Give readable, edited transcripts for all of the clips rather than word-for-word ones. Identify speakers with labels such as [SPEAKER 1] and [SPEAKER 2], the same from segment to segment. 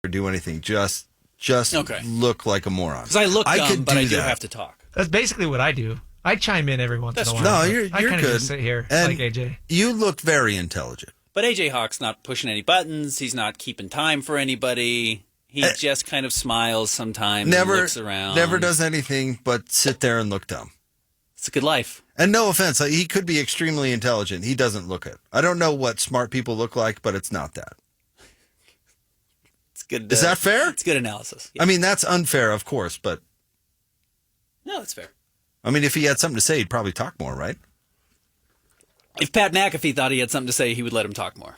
[SPEAKER 1] do anything. Just
[SPEAKER 2] Okay.
[SPEAKER 1] look like a moron.
[SPEAKER 2] Because I look dumb, but I do
[SPEAKER 1] that.
[SPEAKER 2] have to talk.
[SPEAKER 3] That's basically what I do. I chime in every once in a while.
[SPEAKER 1] No,
[SPEAKER 3] but
[SPEAKER 1] you're
[SPEAKER 3] I kind
[SPEAKER 1] good.
[SPEAKER 3] of just sit here
[SPEAKER 1] And
[SPEAKER 3] like AJ.
[SPEAKER 1] You look very intelligent.
[SPEAKER 2] But AJ Hawk's not pushing any buttons. He's not keeping time for anybody. He just kind of smiles sometimes and looks around.
[SPEAKER 1] Never does anything but sit there and look dumb.
[SPEAKER 2] It's a good life.
[SPEAKER 1] And no offense, he could be extremely intelligent. He doesn't look it. I don't know what smart people look like, but it's not that.
[SPEAKER 2] It's good.
[SPEAKER 1] Is that fair?
[SPEAKER 2] It's good analysis. Yeah.
[SPEAKER 1] I mean, that's unfair, of course, but
[SPEAKER 2] No, it's fair.
[SPEAKER 1] I mean, if he had something to say, he'd probably talk more, right?
[SPEAKER 2] If Pat McAfee thought he had something to say, he would let him talk more.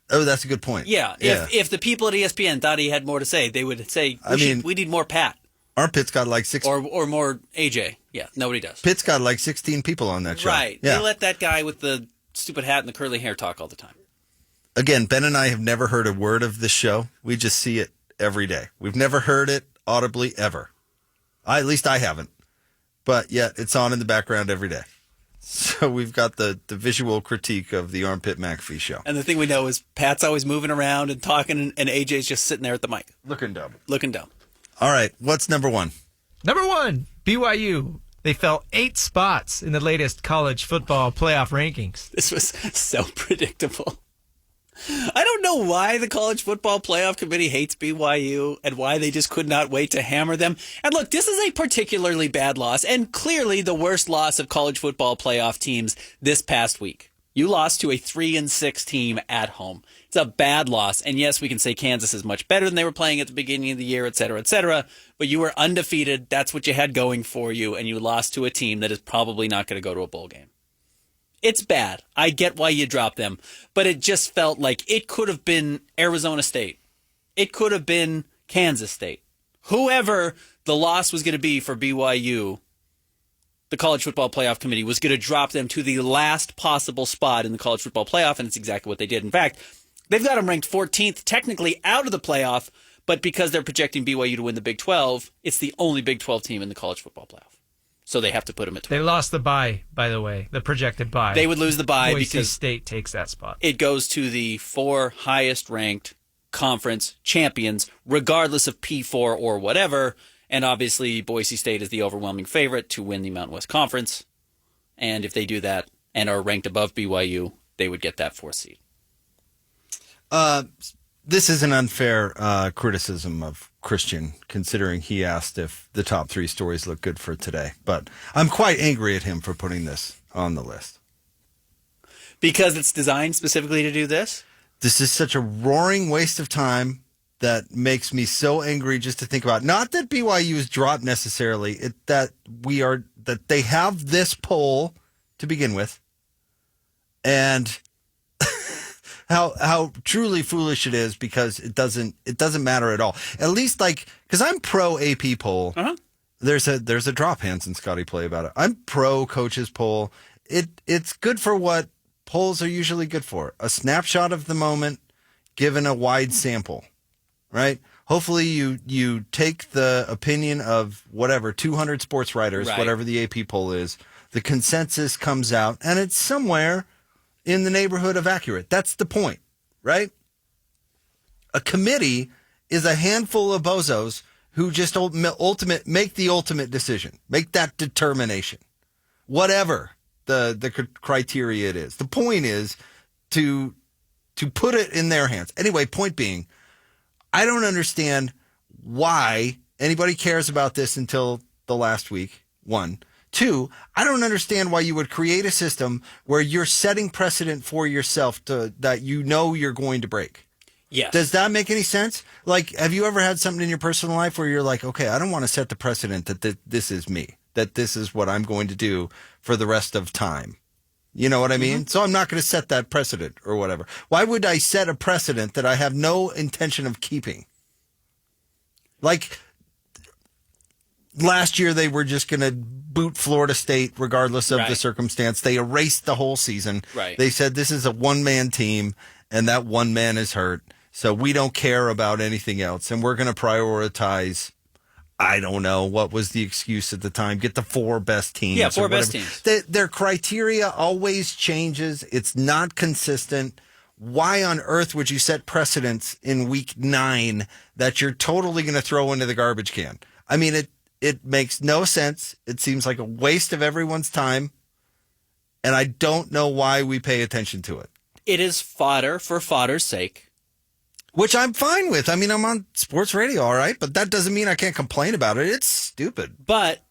[SPEAKER 1] Oh, that's a good point.
[SPEAKER 2] Yeah. If the people at ESPN thought he had more to say, they would say, we need more Pat.
[SPEAKER 1] Our Pitt's got like
[SPEAKER 2] or more AJ. Yeah, nobody does.
[SPEAKER 1] Pitt's got like 16 people on that show.
[SPEAKER 2] Right.
[SPEAKER 1] Yeah.
[SPEAKER 2] They let that guy with the stupid hat and the curly hair talk all the time.
[SPEAKER 1] Again, Ben and I have never heard a word of this show. We just see it every day. We've never heard it audibly ever. At least I haven't. But yet it's on in the background every day. So we've got the visual critique of the Armpit McAfee show.
[SPEAKER 2] And the thing we know is Pat's always moving around and talking, and AJ's just sitting there at the mic.
[SPEAKER 1] Looking dumb.
[SPEAKER 2] Looking dumb.
[SPEAKER 1] All right. What's number one?
[SPEAKER 3] Number 1, BYU. They fell 8 spots in the latest college football playoff rankings.
[SPEAKER 2] This was so predictable. I don't know why the College Football Playoff Committee hates BYU and why they just could not wait to hammer them. And look, this is a particularly bad loss and clearly the worst loss of college football playoff teams this past week. You lost to a 3-6 team at home. It's a bad loss. And yes, we can say Kansas is much better than they were playing at the beginning of the year, et cetera, but you were undefeated. That's what you had going for you. And you lost to a team that is probably not going to go to a bowl game. It's bad. I get why you dropped them, but it just felt like it could have been Arizona State. It could have been Kansas State. Whoever the loss was going to be for BYU, the College Football Playoff Committee was going to drop them to the last possible spot in the College Football Playoff, and it's exactly what they did. In fact, they've got them ranked 14th, technically out of the playoff, but because they're projecting BYU to win the Big 12, it's the only Big 12 team in the College Football Playoff. So they have to put them at 12.
[SPEAKER 3] They lost the bye, by the way, the projected bye.
[SPEAKER 2] They would lose the bye
[SPEAKER 3] Boise
[SPEAKER 2] because
[SPEAKER 3] State takes that spot.
[SPEAKER 2] It goes to the 4 highest ranked conference champions, regardless of P4 or whatever. And obviously, Boise State is the overwhelming favorite to win the Mountain West Conference. And if they do that and are ranked above BYU, they would get that 4th seed.
[SPEAKER 1] This is an unfair criticism of Christian, considering he asked if the top 3 stories look good for today. But I'm quite angry at him for putting this on the list.
[SPEAKER 2] Because it's designed specifically to do this?
[SPEAKER 1] This is such a roaring waste of time that makes me so angry just to think about. Not that BYU is dropped necessarily, that they have this poll to begin with, and how truly foolish it is because it doesn't matter at all. At least because I'm pro AP poll.
[SPEAKER 2] Uh-huh.
[SPEAKER 1] There's a drop Hans and Scotty play about it. I'm pro coaches poll. It's good for what polls are usually good for. A snapshot of the moment given a wide sample. Right? Hopefully you take the opinion of 200 sports writers,
[SPEAKER 2] right,
[SPEAKER 1] whatever the AP poll is, the consensus comes out, and it's somewhere in the neighborhood of accurate. That's the point, right? A committee is a handful of bozos who just make the ultimate decision, make that determination, whatever the criteria it is. The point is to put it in their hands. Anyway, point being, I don't understand why anybody cares about this until the last week, 1. 2, I don't understand why you would create a system where you're setting precedent for yourself that you're going to break.
[SPEAKER 2] Yes.
[SPEAKER 1] Does that make any sense? Have you ever had something in your personal life where you're like, okay, I don't want to set the precedent that this is me, that this is what I'm going to do for the rest of time? You know what I mean? Mm-hmm. So I'm not going to set that precedent or whatever. Why would I set a precedent that I have no intention of keeping? Last year, they were just going to boot Florida State regardless of the circumstance. They erased the whole season.
[SPEAKER 2] Right.
[SPEAKER 1] They said this is a one-man team, and that one man is hurt. So we don't care about anything else, and we're going to prioritize, I don't know, what was the excuse at the time? Get the 4 best teams.
[SPEAKER 2] Yeah, 4 best teams.
[SPEAKER 1] Their criteria always changes. It's not consistent. why on earth would you set precedents in week 9 that you're totally going to throw into the garbage can? I mean, it makes no sense. It seems like a waste of everyone's time. And I don't know why we pay attention to it.
[SPEAKER 2] It is fodder for fodder's sake.
[SPEAKER 1] Which I'm fine with. I mean, I'm on sports radio, all right? But that doesn't mean I can't complain about it. It's stupid.
[SPEAKER 2] But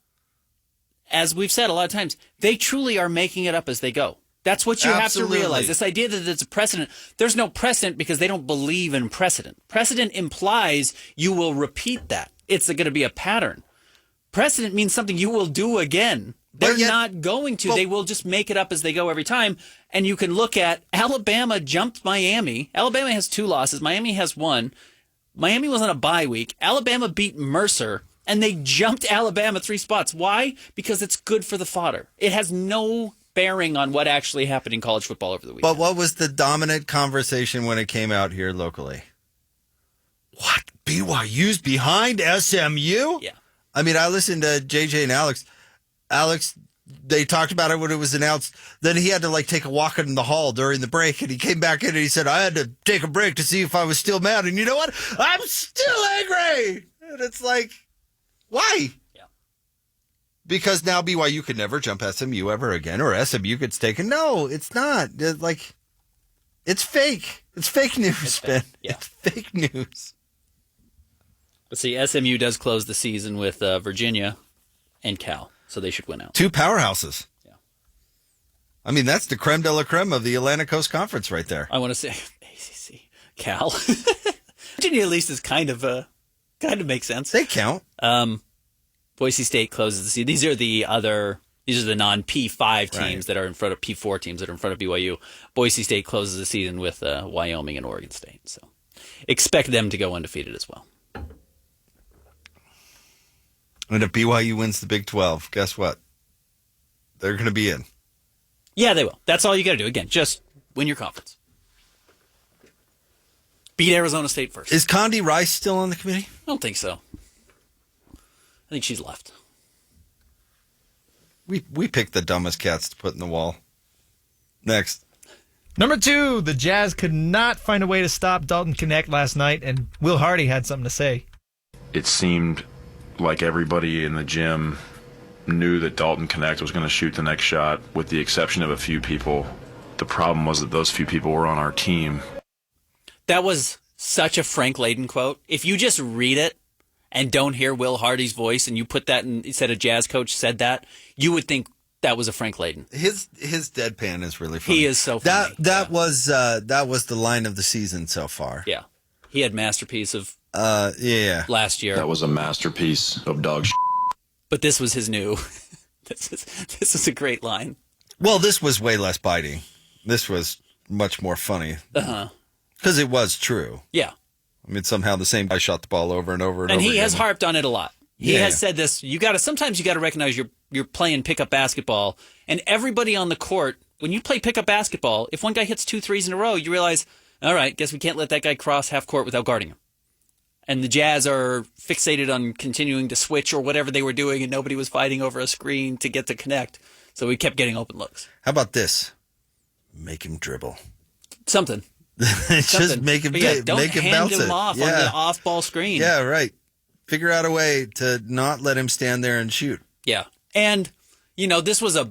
[SPEAKER 2] as we've said a lot of times, they truly are making it up as they go. That's what you
[SPEAKER 1] Absolutely.
[SPEAKER 2] have to realize. This idea that it's a precedent, there's no precedent because they don't believe in precedent. Precedent implies you will repeat that. It's going to be a pattern. Precedent means something you will do again. They're not going to. They will just make it up as they go every time. And you can look at Alabama jumped Miami. Alabama has 2 losses. Miami has 1. Miami was on a bye week. Alabama beat Mercer, and they jumped Alabama 3 spots. Why? Because it's good for the fodder. It has no bearing on what actually happened in college football over the weekend.
[SPEAKER 1] But what was the dominant conversation when it came out here locally? What? BYU's behind SMU?
[SPEAKER 2] Yeah.
[SPEAKER 1] I mean, I listened to JJ and Alex. Alex, they talked about it when it was announced. Then he had to take a walk in the hall during the break, and he came back in and he said, I had to take a break to see if I was still mad. And you know what? I'm still angry. And it's like, why?
[SPEAKER 2] Yeah.
[SPEAKER 1] Because now BYU could never jump SMU ever again, or SMU gets taken. No, it's not. It's fake. It's fake news, Ben.
[SPEAKER 2] Yeah.
[SPEAKER 1] It's fake news.
[SPEAKER 2] But see, SMU does close the season with Virginia and Cal, so they should win out. 2
[SPEAKER 1] powerhouses.
[SPEAKER 2] Yeah.
[SPEAKER 1] I mean, that's the creme de la creme of the Atlantic Coast Conference right there.
[SPEAKER 2] I want to say ACC, Cal. Virginia at least is kind of makes sense.
[SPEAKER 1] They count.
[SPEAKER 2] Boise State closes the season. These are the non-P5 teams that are in front of P4 teams that are in front of BYU. Boise State closes the season with Wyoming and Oregon State. So expect them to go undefeated as well.
[SPEAKER 1] And if BYU wins the Big 12, guess what? They're going to be in.
[SPEAKER 2] Yeah, they will. That's all you got to do. Again, just win your conference. Beat Arizona State first.
[SPEAKER 1] Is Condi Rice still on the committee?
[SPEAKER 2] I don't think so. I think she's left.
[SPEAKER 1] We picked the dumbest cats to put in the wall. Next.
[SPEAKER 3] Number 2, the Jazz could not find a way to stop Dalton Knecht last night, and Will Hardy had something to say.
[SPEAKER 4] It seemed like everybody in the gym knew that Dalton Knecht was going to shoot the next shot, with the exception of a few people. The problem was that those few people were on our team.
[SPEAKER 2] That was such a Frank Layden quote. If you just read it and don't hear Will Hardy's voice and you put that in, said a Jazz coach said that, you would think that was a Frank Layden.
[SPEAKER 1] His deadpan is really funny.
[SPEAKER 2] He is so funny.
[SPEAKER 1] That was the line of the season so far.
[SPEAKER 2] Yeah. He had masterpiece of last year.
[SPEAKER 4] That was a masterpiece of dog shit.
[SPEAKER 2] But this was his new. This is a great line.
[SPEAKER 1] Well, this was way less biting. This was much more funny.
[SPEAKER 2] Uh-huh.
[SPEAKER 1] Because it was true.
[SPEAKER 2] Yeah.
[SPEAKER 1] I mean, somehow the same guy shot the ball over and over and over.
[SPEAKER 2] And he
[SPEAKER 1] again.
[SPEAKER 2] has harped on it a lot. He has said this. Sometimes you got to recognize you're playing pickup basketball, and everybody on the court. When you play pickup basketball, if one guy hits 2 threes in a row, you realize, all right, guess we can't let that guy cross half court without guarding him. And the Jazz are fixated on continuing to switch or whatever they were doing, and nobody was fighting over a screen to get to connect. So we kept getting open looks.
[SPEAKER 1] How about this? Make him dribble.
[SPEAKER 2] Something.
[SPEAKER 1] Just make him
[SPEAKER 2] don't
[SPEAKER 1] make him
[SPEAKER 2] hand
[SPEAKER 1] bounce
[SPEAKER 2] him
[SPEAKER 1] it.
[SPEAKER 2] off on the off-ball screen.
[SPEAKER 1] Yeah, right. Figure out a way to not let him stand there and shoot.
[SPEAKER 2] Yeah. And, this was a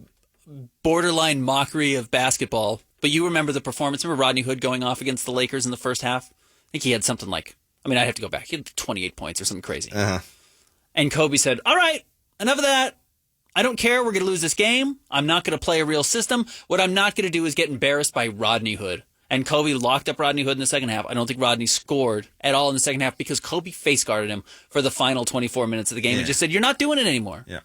[SPEAKER 2] borderline mockery of basketball, but you remember the performance. Remember Rodney Hood going off against the Lakers in the first half? I think he had something like, I have to go back. He had 28 points or something crazy.
[SPEAKER 1] Uh-huh.
[SPEAKER 2] And Kobe said, all right, enough of that. I don't care. We're going to lose this game. I'm not going to play a real system. What I'm not going to do is get embarrassed by Rodney Hood. And Kobe locked up Rodney Hood in the second half. I don't think Rodney scored at all in the second half because Kobe face guarded him for the final 24 minutes of the game and just said, you're not doing it anymore.
[SPEAKER 1] Yeah.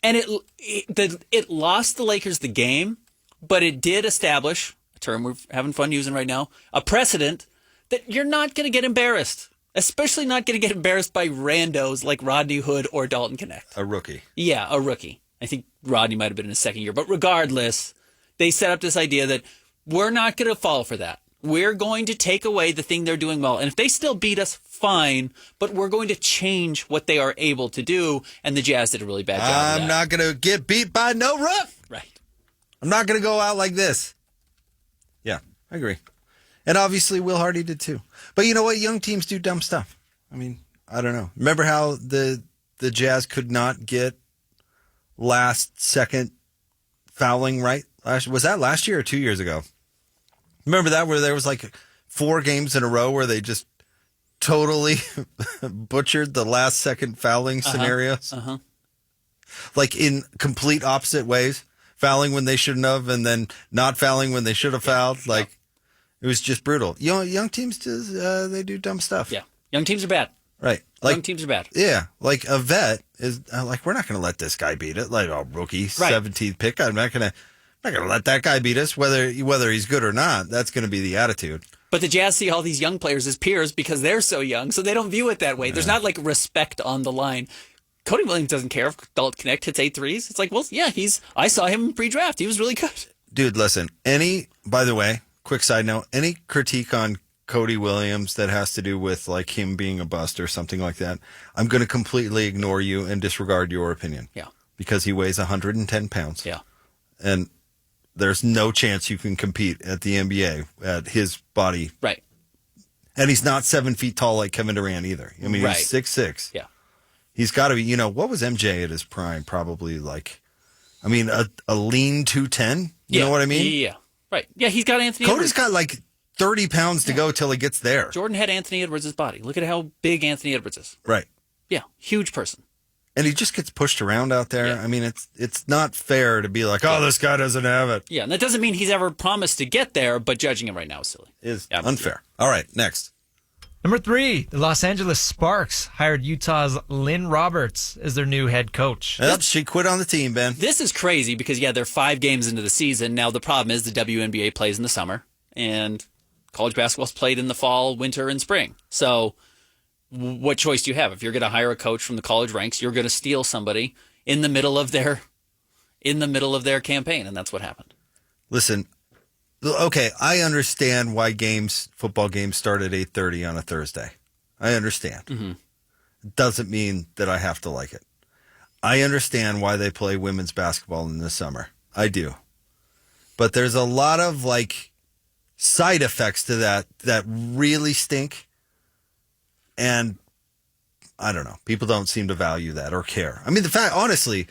[SPEAKER 2] And it lost the Lakers the game, but it did establish, a term we're having fun using right now, a precedent that you're not going to get embarrassed, especially not going to get embarrassed by randos like Rodney Hood or Dalton Knecht.
[SPEAKER 1] A rookie.
[SPEAKER 2] Yeah, a rookie. I think Rodney might have been in his second year. But regardless, they set up this idea that we're not going to fall for that. We're going to take away the thing they're doing well. And if they still beat us, fine. But we're going to change what they are able to do. And the Jazz did a really bad job of that.
[SPEAKER 1] I'm not going to get beat by no rook.
[SPEAKER 2] Right.
[SPEAKER 1] I'm not going to go out like this. Yeah, I agree. And obviously Will Hardy did too. But you know what? Young teams do dumb stuff. I mean, I don't know. Remember how the Jazz could not get last second fouling right? Was that last year or 2 years ago? Remember that, where there was like 4 games in a row where they just totally butchered the last second fouling scenarios? Like in complete opposite ways. Fouling when they shouldn't have, and then not fouling when they should have fouled. Like, it was just brutal. You know, young teams, they do dumb stuff.
[SPEAKER 2] Yeah. Young teams are bad.
[SPEAKER 1] Right. Like,
[SPEAKER 2] Young teams are bad.
[SPEAKER 1] Yeah. Like a vet is like, we're not going to let this guy beat it. Like a rookie, 17th pick. I'm not going to let that guy beat us, whether he's good or not. That's going to be the attitude.
[SPEAKER 2] But the Jazz see all these young players as peers because they're so young, so they don't view it that way. There's not like respect on the line. Cody Williams doesn't care if Dalton Knecht hits 8 threes. It's like, well, yeah, I saw him pre-draft. He was really good.
[SPEAKER 1] Dude, listen, by the way, quick side note, any critique on Cody Williams that has to do with like him being a bust or something like that, I'm going to completely ignore you and disregard your opinion.
[SPEAKER 2] Yeah.
[SPEAKER 1] Because he weighs 110 pounds.
[SPEAKER 2] Yeah.
[SPEAKER 1] And there's no chance you can compete at the NBA at his body.
[SPEAKER 2] Right.
[SPEAKER 1] And he's not 7 feet tall like Kevin Durant either. I mean, he's 6'6".
[SPEAKER 2] Yeah.
[SPEAKER 1] He's got to be, what was MJ at his prime? Probably like, I mean, a lean 210. You know what I mean?
[SPEAKER 2] Yeah. Right. Yeah, he's got Anthony
[SPEAKER 1] Cody's
[SPEAKER 2] Edwards.
[SPEAKER 1] got like 30 pounds to go till he gets there.
[SPEAKER 2] Jordan had Anthony Edwards' body. Look at how big Anthony Edwards is.
[SPEAKER 1] Right.
[SPEAKER 2] Yeah. Huge person.
[SPEAKER 1] And he just gets pushed around out there.
[SPEAKER 2] Yeah.
[SPEAKER 1] I mean, it's not fair to be like, oh, this guy doesn't have it.
[SPEAKER 2] Yeah, and that doesn't mean he's ever promised to get there, but judging him right now is silly.
[SPEAKER 1] Is unfair. All right, next.
[SPEAKER 3] Number 3, the Los Angeles Sparks hired Utah's Lynn Roberts as their new head coach.
[SPEAKER 1] Yep, she quit on the team, Ben.
[SPEAKER 2] This is crazy because, they're 5 games into the season. Now, the problem is the WNBA plays in the summer, and college basketball's played in the fall, winter, and spring. So what choice do you have? If you're going to hire a coach from the college ranks, you're going to steal somebody in the middle of their campaign, and that's what happened.
[SPEAKER 1] Listen, okay, I understand why football games start at 8:30 on a Thursday. I understand.
[SPEAKER 2] Mm-hmm.
[SPEAKER 1] It doesn't mean that I have to like it. I understand why they play women's basketball in the summer. I do. But there's a lot of like side effects to that really stink. And I don't know. People don't seem to value that or care. I mean, the fact, honestly,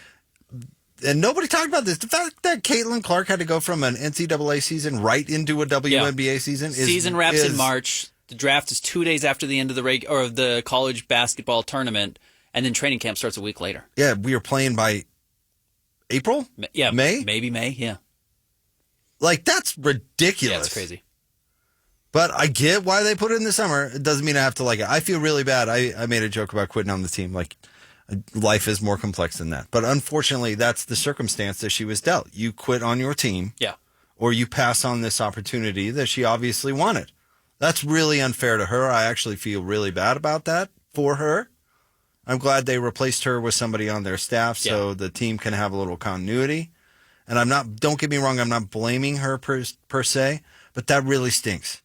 [SPEAKER 1] and nobody talked about this, the fact that Caitlin Clark had to go from an NCAA season right into a WNBA season
[SPEAKER 2] season wraps in March. The draft is 2 days after the end of the college basketball tournament, and then training camp starts a week later.
[SPEAKER 1] Yeah, we were playing by April?
[SPEAKER 2] Yeah,
[SPEAKER 1] May?
[SPEAKER 2] Maybe May, yeah.
[SPEAKER 1] Like, that's ridiculous.
[SPEAKER 2] Yeah, it's crazy.
[SPEAKER 1] But I get why they put it in the summer. It doesn't mean I have to like it. I feel really bad. I made a joke about quitting on the team. Like, life is more complex than that. But unfortunately, that's the circumstance that she was dealt. You quit on your team.
[SPEAKER 2] Yeah.
[SPEAKER 1] Or you pass on this opportunity that she obviously wanted. That's really unfair to her. I actually feel really bad about that for her. I'm glad they replaced her with somebody on their staff so the team can have a little continuity. And don't get me wrong, I'm not blaming her per se, but that really stinks.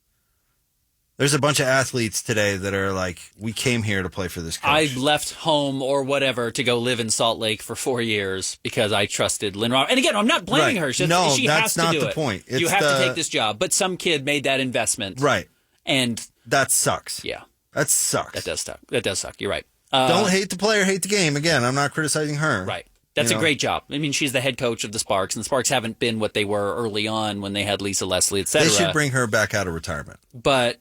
[SPEAKER 1] There's a bunch of athletes today that are like, we came here to play for this coach.
[SPEAKER 2] I left home or whatever to go live in Salt Lake for 4 years because I trusted Lynn Roberts. And again, I'm not blaming her. She
[SPEAKER 1] that's
[SPEAKER 2] has to
[SPEAKER 1] not
[SPEAKER 2] do
[SPEAKER 1] the
[SPEAKER 2] it.
[SPEAKER 1] point.
[SPEAKER 2] You have to take this job. But some kid made that investment.
[SPEAKER 1] Right.
[SPEAKER 2] And
[SPEAKER 1] that sucks.
[SPEAKER 2] Yeah.
[SPEAKER 1] That sucks.
[SPEAKER 2] That does suck. You're right.
[SPEAKER 1] Don't hate the player, hate the game. Again, I'm not criticizing her.
[SPEAKER 2] Right. That's a great job. I mean, she's the head coach of the Sparks, and the Sparks haven't been what they were early on when they had Lisa Leslie, et cetera.
[SPEAKER 1] They should bring her back out of retirement.
[SPEAKER 2] But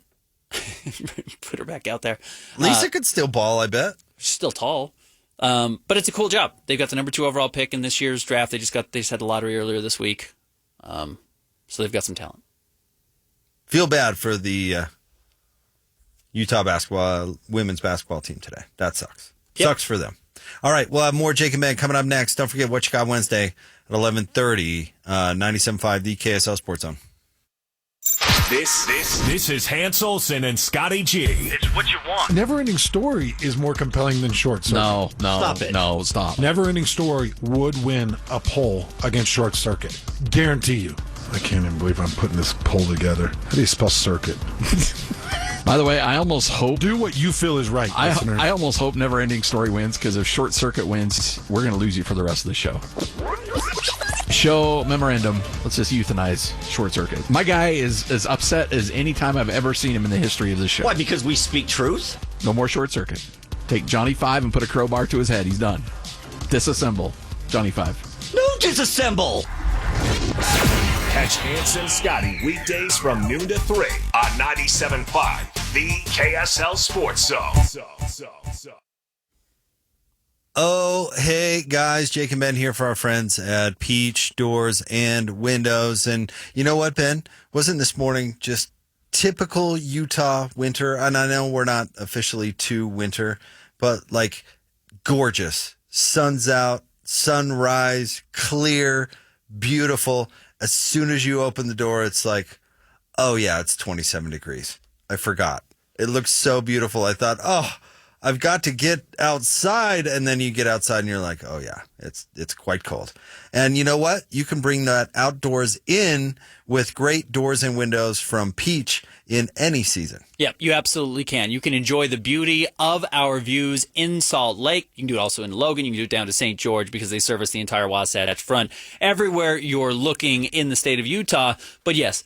[SPEAKER 2] put her back out there.
[SPEAKER 1] Lisa could still ball, I bet.
[SPEAKER 2] She's still tall. But it's a cool job. They've got the number 2 overall pick in this year's draft. They just had the lottery earlier this week. So they've got some talent.
[SPEAKER 1] Feel bad for the Utah women's basketball team today. That sucks.
[SPEAKER 2] Yep.
[SPEAKER 1] Sucks for them. All right, we'll have more Jake and Ben coming up next. Don't forget What You Got Wednesday at 11:30, 97.5, the KSL Sports Zone.
[SPEAKER 5] This is Hans Olsen and Scotty G.
[SPEAKER 6] It's what you want.
[SPEAKER 7] Never-ending Story is more compelling than Short Circuit.
[SPEAKER 8] No,
[SPEAKER 2] Stop it.
[SPEAKER 8] no, stop.
[SPEAKER 7] Never-ending Story would win a poll against Short Circuit. Guarantee you. I can't even believe I'm putting this poll together. How do you spell circuit?
[SPEAKER 8] By the way, I almost hope...
[SPEAKER 7] Do what you feel is right, listener.
[SPEAKER 8] I almost hope Never Ending Story wins, because if Short Circuit wins, we're going to lose you for the rest of the show. Show memorandum. Let's just euthanize Short Circuit. My guy is as upset as any time I've ever seen him in the history of this show.
[SPEAKER 6] Why? Because we speak truth?
[SPEAKER 8] No more Short Circuit. Take Johnny Five and put a crowbar to his head. He's done. Disassemble Johnny Five.
[SPEAKER 6] No, disassemble!
[SPEAKER 5] Catch Hanson Scotty weekdays from noon to 3 on 97.5, the KSL Sports Zone.
[SPEAKER 1] Oh, hey guys, Jake and Ben here for our friends at Peach Doors and Windows. And you know what, Ben? Wasn't this morning just typical Utah winter? And I know we're not officially to winter, but like gorgeous. Sun's out, sunrise, clear, beautiful. As soon as you open the door, it's like, oh yeah, it's 27 degrees. I forgot. It looks so beautiful. I thought, oh, I've got to get outside. And then you get outside and you're like, oh yeah, it's quite cold. And you know what? You can bring that outdoors in with great doors and windows from Peach in any season.
[SPEAKER 2] Yep, you absolutely can. You can enjoy the beauty of our views in Salt Lake. You can do it also in Logan. You can do it down to St. George because they service the entire Wasatch Front. Everywhere you're looking in the state of Utah. But yes,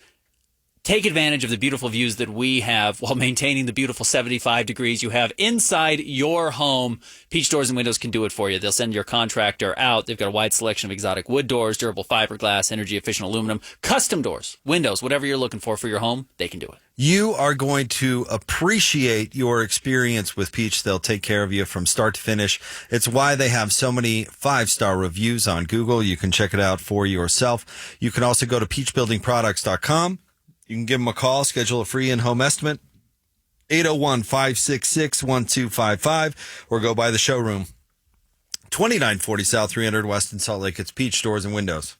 [SPEAKER 2] take advantage of the beautiful views that we have while maintaining the beautiful 75 degrees you have inside your home. Peach Doors and Windows can do it for you. They'll send your contractor out. They've got a wide selection of exotic wood doors, durable fiberglass, energy-efficient aluminum, custom doors, windows, whatever you're looking for your home, they can do it.
[SPEAKER 1] You are going to appreciate your experience with Peach. They'll take care of you from start to finish. It's why they have so many 5-star reviews on Google. You can check it out for yourself. You can also go to peachbuildingproducts.com. You can give them a call, schedule a free in-home estimate, 801-566-1255, or go by the showroom, 2940 South 300 West in Salt Lake. It's Peach Doors and Windows.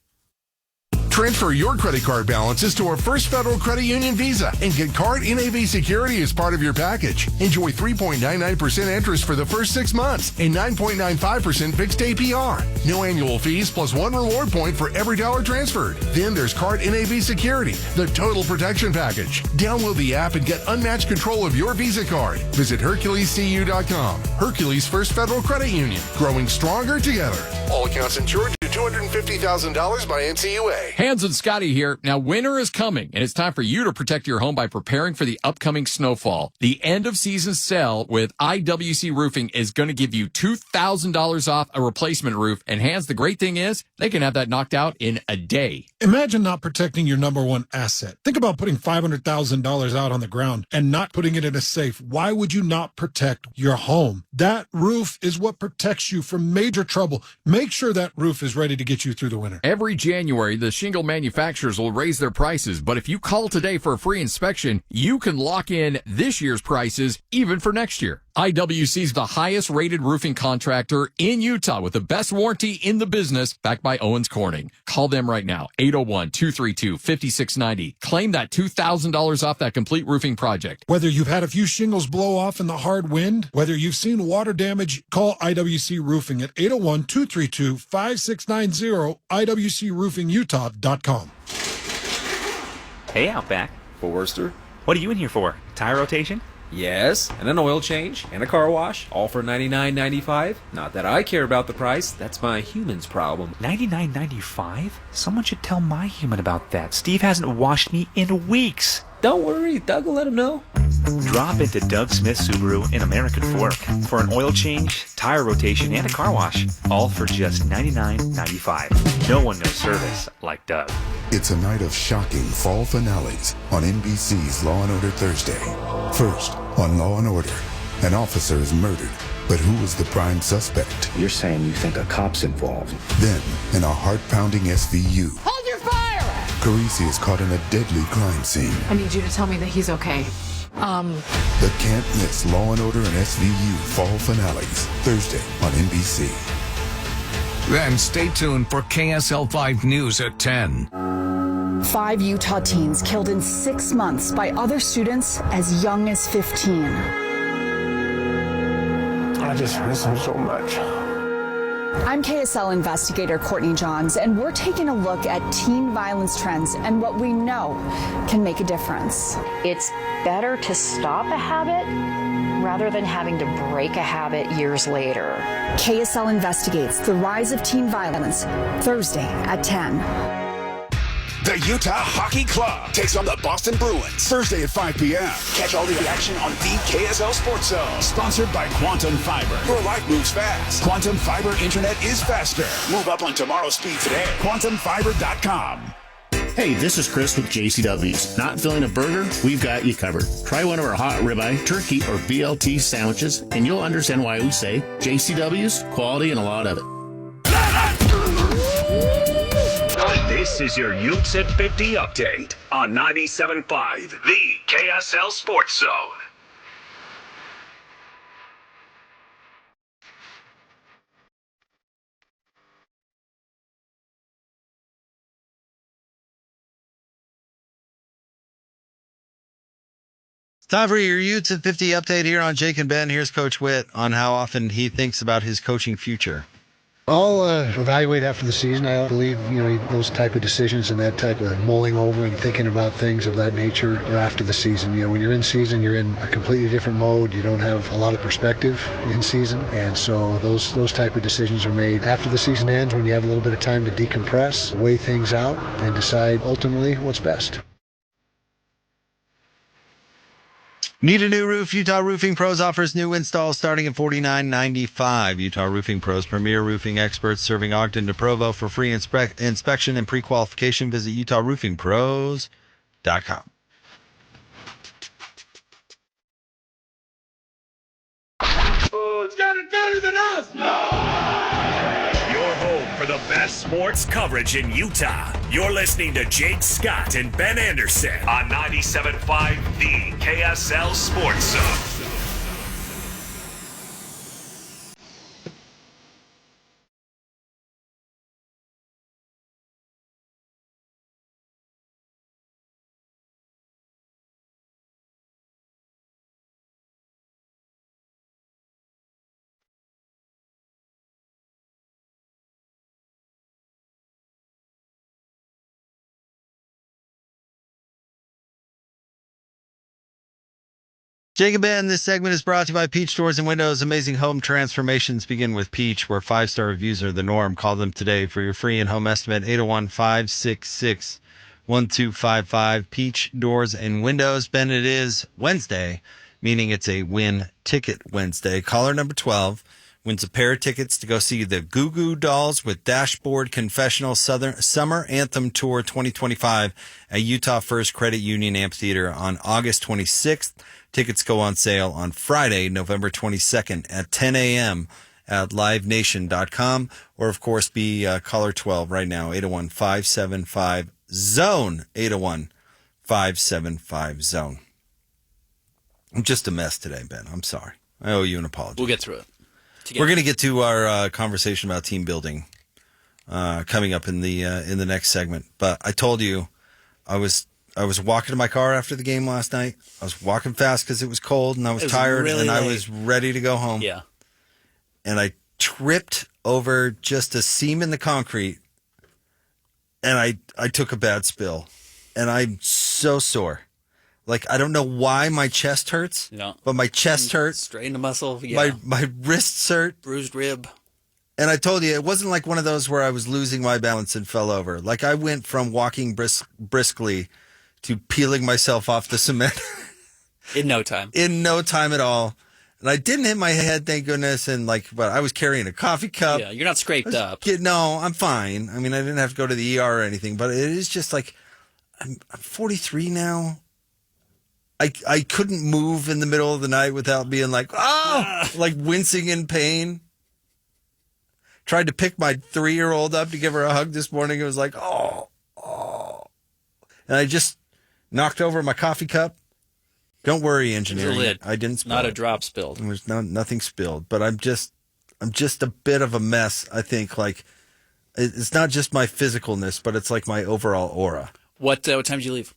[SPEAKER 9] Transfer your credit card balances to our First Federal Credit Union Visa and get card NAV security as part of your package. Enjoy 3.99% interest for the first 6 months and 9.95% fixed APR. No annual fees plus 1 reward point for every dollar transferred. Then there's card NAV security, the total protection package. Download the app and get unmatched control of your Visa card. Visit HerculesCU.com. Hercules First Federal Credit Union. Growing stronger together. All accounts insured to $250,000 by NCUA.
[SPEAKER 8] Hans and Scotty here. Now, winter is coming, and it's time for you to protect your home by preparing for the upcoming snowfall. The end-of-season sale with IWC Roofing is going to give you $2,000 off a replacement roof. And Hans, the great thing is, they can have that knocked out in a day.
[SPEAKER 7] Imagine not protecting your number one asset. Think about putting $500,000 out on the ground and not putting it in a safe. Why would you not protect your home? That roof is what protects you from major trouble. Make sure that roof is ready to get you through the winter.
[SPEAKER 8] Every January, the shingle manufacturers will raise their prices, but if you call today for a free inspection, you can lock in this year's prices even for next year. IWC is the highest rated roofing contractor in Utah with the best warranty in the business, backed by Owens Corning. Call them right now, 801-232-5690. Claim that $2,000 off that complete roofing project.
[SPEAKER 7] Whether you've had a few shingles blow off in the hard wind, whether you've seen water damage, call IWC Roofing at 801-232-5690, IWCRoofingUtah.com.
[SPEAKER 10] Hey, Outback. Forrester. What are you in here for? Tire rotation?
[SPEAKER 11] Yes, and an oil change, and a car wash, all for $99.95. Not that I care about the price, that's my human's problem.
[SPEAKER 10] $99.95? Someone should tell my human about that. Steve hasn't washed me in weeks.
[SPEAKER 11] Don't worry, Doug will let him know.
[SPEAKER 10] Drop into Doug Smith Subaru in American Fork for an oil change, tire rotation, and a car wash, all for just $99.95. No one knows service like Doug.
[SPEAKER 12] It's a night of shocking fall finales on NBC's Law & Order Thursday. First, on Law & Order, an officer is murdered, but who was the prime suspect?
[SPEAKER 13] You're saying you think a cop's involved?
[SPEAKER 12] Then, in a heart-pounding SVU,
[SPEAKER 14] hold your fire!
[SPEAKER 12] Carisi is caught in a deadly crime scene.
[SPEAKER 14] I need you to tell me that he's okay.
[SPEAKER 12] The can't-miss Law & Order and SVU fall finales, Thursday on NBC.
[SPEAKER 15] Then stay tuned for KSL 5 News at 10.
[SPEAKER 16] 5 Utah teens killed in 6 months by other students as young as 15.
[SPEAKER 17] I just miss him so much.
[SPEAKER 16] I'm KSL investigator Courtney Johns, and we're taking a look at teen violence trends and what we know can make a difference.
[SPEAKER 18] It's better to stop a habit rather than having to break a habit years later.
[SPEAKER 16] KSL investigates the rise of teen violence Thursday at 10.
[SPEAKER 19] The Utah Hockey Club takes on the Boston Bruins Thursday at 5 p.m. Catch all the action on the KSL Sports Zone. Sponsored by Quantum Fiber. Your life moves fast. Quantum Fiber internet is faster. Move up on tomorrow's speed today. QuantumFiber.com.
[SPEAKER 20] Hey, this is Chris with JCW's. Not feeling a burger? We've got you covered. Try one of our hot ribeye, turkey, or BLT sandwiches, and you'll understand why we say JCW's, quality, and a lot of it.
[SPEAKER 5] This is your Utes at 50 update on 97.5, the KSL Sports Zone.
[SPEAKER 1] It's time for your Utes at 50 update here on Jake and Ben. Here's Coach Witt on how often he thinks about his coaching future.
[SPEAKER 21] I'll evaluate after the season. I believe, those type of decisions and that type of mulling over and thinking about things of that nature are after the season. When you're in season, you're in a completely different mode. You don't have a lot of perspective in season. And so those type of decisions are made after the season ends, when you have a little bit of time to decompress, weigh things out, and decide ultimately what's best.
[SPEAKER 1] Need a new roof? Utah Roofing Pros offers new installs starting at $49.95. Utah Roofing Pros, premier roofing experts serving Ogden to Provo. For free inspection and pre-qualification, visit UtahRoofingPros.com.
[SPEAKER 5] Oh, it's got it better than us! Your home for the best sports coverage in Utah. You're listening to Jake Scott and Ben Anderson on 97.5, the KSL Sports Zone.
[SPEAKER 1] Jacob Ben, this segment is brought to you by Peach Doors and Windows. Amazing home transformations begin with Peach, where 5-star reviews are the norm. Call them today for your free in-home estimate, 801-566-1255. Peach Doors and Windows. Ben, it is Wednesday, meaning it's a Win Ticket Wednesday. Caller number 12 wins a pair of tickets to go see the Goo Goo Dolls with Dashboard Confessional Summer Anthem Tour 2025 at Utah First Credit Union Amphitheater on August 26th. Tickets go on sale on Friday, November 22nd at 10 a.m. at livenation.com, or, of course, be caller 12 right now, 801-575-ZONE, 801-575-ZONE. I'm just a mess today, Ben. I'm sorry. I owe you an apology.
[SPEAKER 2] We'll get through it.
[SPEAKER 1] We're going to get to our conversation about team building coming up in the next segment. But I told you I was walking to my car after the game last night. I was walking fast because it was cold and I was tired
[SPEAKER 2] really
[SPEAKER 1] and
[SPEAKER 2] late.
[SPEAKER 1] I was ready to go home.
[SPEAKER 2] Yeah.
[SPEAKER 1] And I tripped over just a seam in the concrete and I took a bad spill. And I'm so sore. Like, I don't know why my chest hurts, but my chest hurts.
[SPEAKER 2] Strained a muscle. Yeah.
[SPEAKER 1] My wrists hurt.
[SPEAKER 2] Bruised rib.
[SPEAKER 1] And I told you, it wasn't like one of those where I was losing my balance and fell over. Like, I went from walking briskly to peeling myself off the cement.
[SPEAKER 2] In no time.
[SPEAKER 1] In no time at all. And I didn't hit my head, thank goodness. And but I was carrying a coffee cup.
[SPEAKER 2] Yeah, you're not scraped up.
[SPEAKER 1] No, I'm fine. I mean, I didn't have to go to the ER or anything, but it is just like, I'm 43 now. I couldn't move in the middle of the night without being like, like wincing in pain. Tried to pick my 3-year-old up to give her a hug this morning. It was like, oh. And I just knocked over my coffee cup. Don't worry, engineering.
[SPEAKER 2] Lid.
[SPEAKER 1] I didn't spill
[SPEAKER 2] Not
[SPEAKER 1] it.
[SPEAKER 2] a drop spilled.
[SPEAKER 1] There was nothing spilled, but I'm just a bit of a mess. I think like it's not just my physicalness, but it's like my overall aura.
[SPEAKER 2] What time did you leave?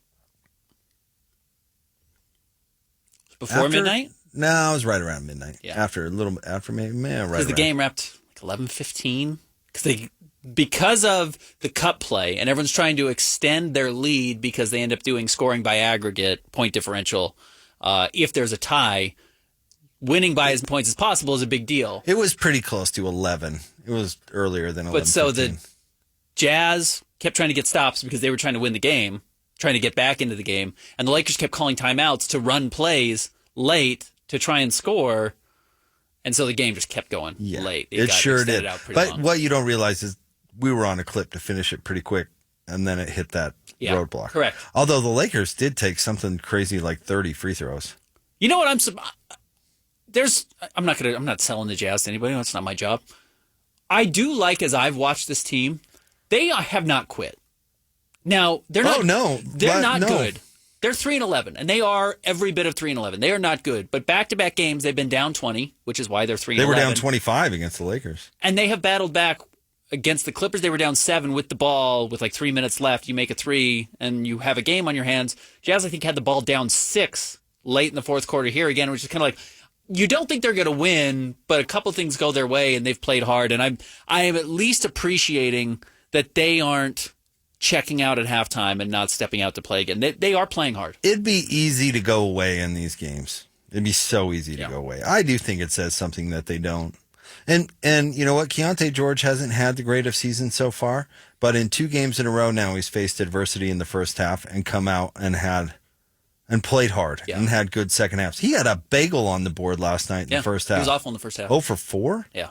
[SPEAKER 2] Before midnight?
[SPEAKER 1] No, I was right around midnight.
[SPEAKER 2] Yeah.
[SPEAKER 1] After maybe right.
[SPEAKER 2] Because the game wrapped like 11:15. Because of the cup play, and everyone's trying to extend their lead because they end up doing scoring by aggregate, point differential. If there's a tie, winning by as many points as possible is a big deal.
[SPEAKER 1] It was pretty close to 11. It was earlier than 11.
[SPEAKER 2] But so the Jazz kept trying to get stops because they were trying to win the game, trying to get back into the game, and the Lakers kept calling timeouts to run plays late to try and score, and so the game just kept going late.
[SPEAKER 1] It sure did. But
[SPEAKER 2] long.
[SPEAKER 1] what you don't realize is we were on a clip to finish it pretty quick, and then it hit that roadblock.
[SPEAKER 2] Correct.
[SPEAKER 1] Although the Lakers did take something crazy like 30 free throws.
[SPEAKER 2] You know what I'm not selling the Jazz to anybody. That's not my job. I do like, as I've watched this team, they have not quit. Now, they're not good. They're 3-11, and they are every bit of 3-11. They are not good, but back-to-back games they've been down 20, which is why they're 3-11.
[SPEAKER 1] They were down 25 against the Lakers.
[SPEAKER 2] And they have battled back against the Clippers. They were down 7 with the ball with like 3 minutes left. You make a 3 and you have a game on your hands. Jazz, I think, had the ball down 6 late in the fourth quarter here again, which is kind of like, you don't think they're going to win, but a couple things go their way and they've played hard. And I am at least appreciating that they aren't checking out at halftime and not stepping out to play again. They are playing hard.
[SPEAKER 1] It'd be easy to go away in these games. It'd be so easy to go away. I do think it says something that they don't. And you know what? Keontae George hasn't had the greatest season so far, but in 2 games in a row now, he's faced adversity in the first half and come out and played hard and had good second halves. He had a bagel on the board last night in the first half.
[SPEAKER 2] He was awful in the first half.
[SPEAKER 1] 0 for 4?
[SPEAKER 2] Yeah.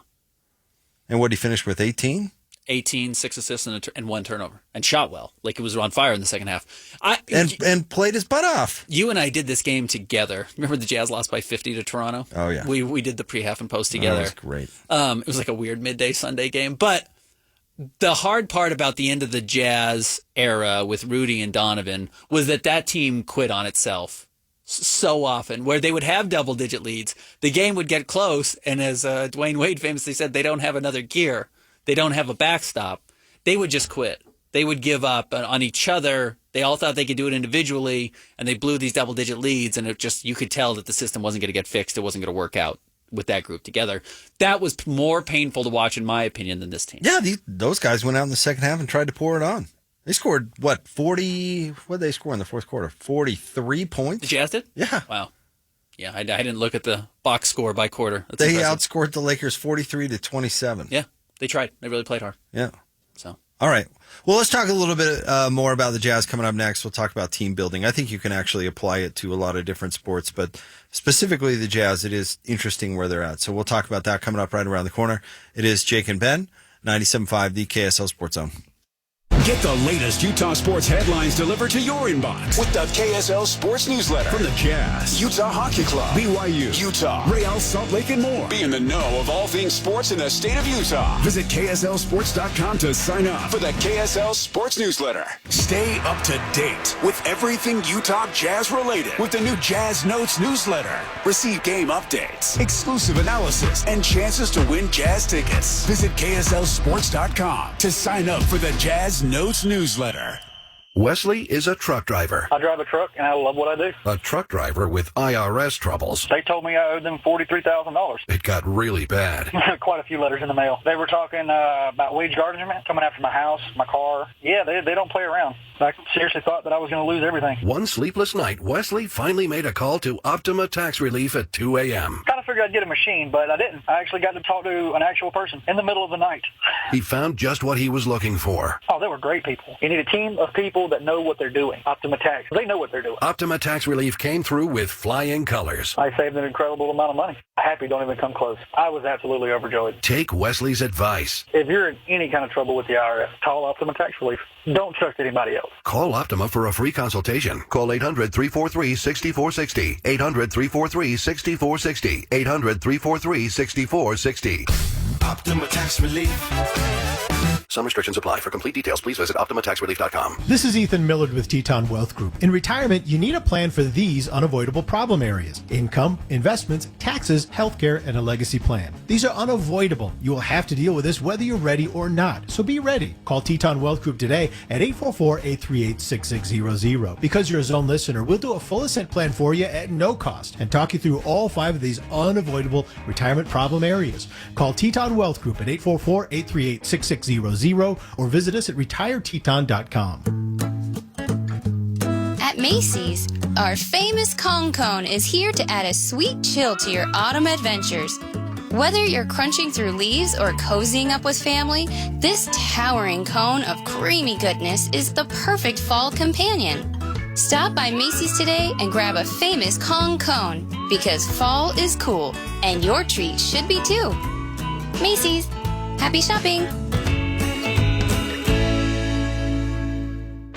[SPEAKER 1] And what did he finish with, 18?
[SPEAKER 2] 18, 6 assists, and 1 turnover. And shot well. Like it was on fire in the second half.
[SPEAKER 1] And played his butt off.
[SPEAKER 2] You and I did this game together. Remember the Jazz lost by 50 to Toronto?
[SPEAKER 1] Oh, yeah.
[SPEAKER 2] We did the pre-half and post together.
[SPEAKER 1] That was great.
[SPEAKER 2] It was like a weird midday Sunday game. But the hard part about the end of the Jazz era with Rudy and Donovan was that team quit on itself so often, where they would have double-digit leads. The game would get close, and as Dwayne Wade famously said, they don't have another gear. They don't have a backstop. They would just quit. They would give up on each other. They all thought they could do it individually, and they blew these double-digit leads, and you could tell that the system wasn't going to get fixed. It wasn't going to work out with that group together. That was more painful to watch, in my opinion, than this team.
[SPEAKER 1] Yeah, those guys went out in the second half and tried to pour it on. They scored, 40... What did they score in the fourth quarter? 43 points?
[SPEAKER 2] The Jazz did?
[SPEAKER 1] Yeah.
[SPEAKER 2] Wow. Yeah, I didn't look at the box score by quarter. That's
[SPEAKER 1] they
[SPEAKER 2] impressive.
[SPEAKER 1] outscored the Lakers 43-27.
[SPEAKER 2] Yeah, they tried. They really played hard.
[SPEAKER 1] Yeah.
[SPEAKER 2] So.
[SPEAKER 1] All right. Well, let's talk a little bit more about the Jazz coming up next. We'll talk about team building. I think you can actually apply it to a lot of different sports, but specifically the Jazz, it is interesting where they're at. So we'll talk about that coming up right around the corner. It is Jake and Ben, 97.5, the KSL Sports Zone.
[SPEAKER 19] Get the latest Utah sports headlines delivered to your inbox with the KSL Sports Newsletter. From the Jazz, Utah Hockey Club, BYU, Utah, Real Salt Lake, and more. Be in the know of all things sports in the state of Utah. Visit KSLSports.com to sign up for the KSL Sports Newsletter. Stay up to date with everything Utah Jazz related with the new Jazz Notes newsletter. Receive game updates, exclusive analysis, and chances to win Jazz tickets. Visit KSLSports.com to sign up for the Jazz Notes newsletter.
[SPEAKER 4] Wesley is a truck driver.
[SPEAKER 22] I drive a truck, and I love what I do.
[SPEAKER 4] A truck driver with IRS troubles.
[SPEAKER 22] They told me I owed them $43,000.
[SPEAKER 4] It got really bad.
[SPEAKER 22] Quite a few letters in the mail. They were talking about wage garnishment, coming after my house, my car. Yeah, they don't play around. I seriously thought that I was going to lose everything.
[SPEAKER 4] One sleepless night, Wesley finally made a call to Optima Tax Relief at 2 a.m.
[SPEAKER 22] Kind of figured I'd get a machine, but I didn't. I actually got to talk to an actual person in the middle of the night.
[SPEAKER 4] He found just what he was looking for.
[SPEAKER 22] Oh, they were great people. You need a team of people that know what they're doing. Optima Tax, they know what they're doing.
[SPEAKER 4] Optima Tax Relief came through with flying colors.
[SPEAKER 22] I saved an incredible amount of money. Happy don't even come close. I was absolutely overjoyed.
[SPEAKER 4] Take Wesley's advice.
[SPEAKER 22] If you're in any kind of trouble with the IRS, call Optima Tax Relief. Don't trust anybody else.
[SPEAKER 4] Call Optima for a free consultation. Call 800-343-6460. 800-343-6460. 800-343-6460. Optima Tax Relief. Some restrictions apply. For complete details, please visit OptimaTaxRelief.com.
[SPEAKER 23] This is Ethan Millard with Teton Wealth Group. In retirement, you need a plan for these unavoidable problem areas: income, investments, taxes, healthcare, and a legacy plan. These are unavoidable. You will have to deal with this whether you're ready or not. So be ready. Call Teton Wealth Group today at 844-838-6600. Because you're a Zone listener, we'll do a full ascent plan for you at no cost and talk you through all 5 of these unavoidable retirement problem areas. Call Teton Wealth Group at 844-838-6600. Or visit us at retireteton.com.
[SPEAKER 24] At Macy's,
[SPEAKER 3] Our famous Kong Cone is here to add a sweet chill to your autumn adventures. Whether you're crunching through leaves or cozying up with family, this towering cone of creamy goodness is the perfect fall companion. Stop by Macy's today and grab a famous Kong Cone, because fall is cool, and your treat should be too. Macy's. Happy shopping!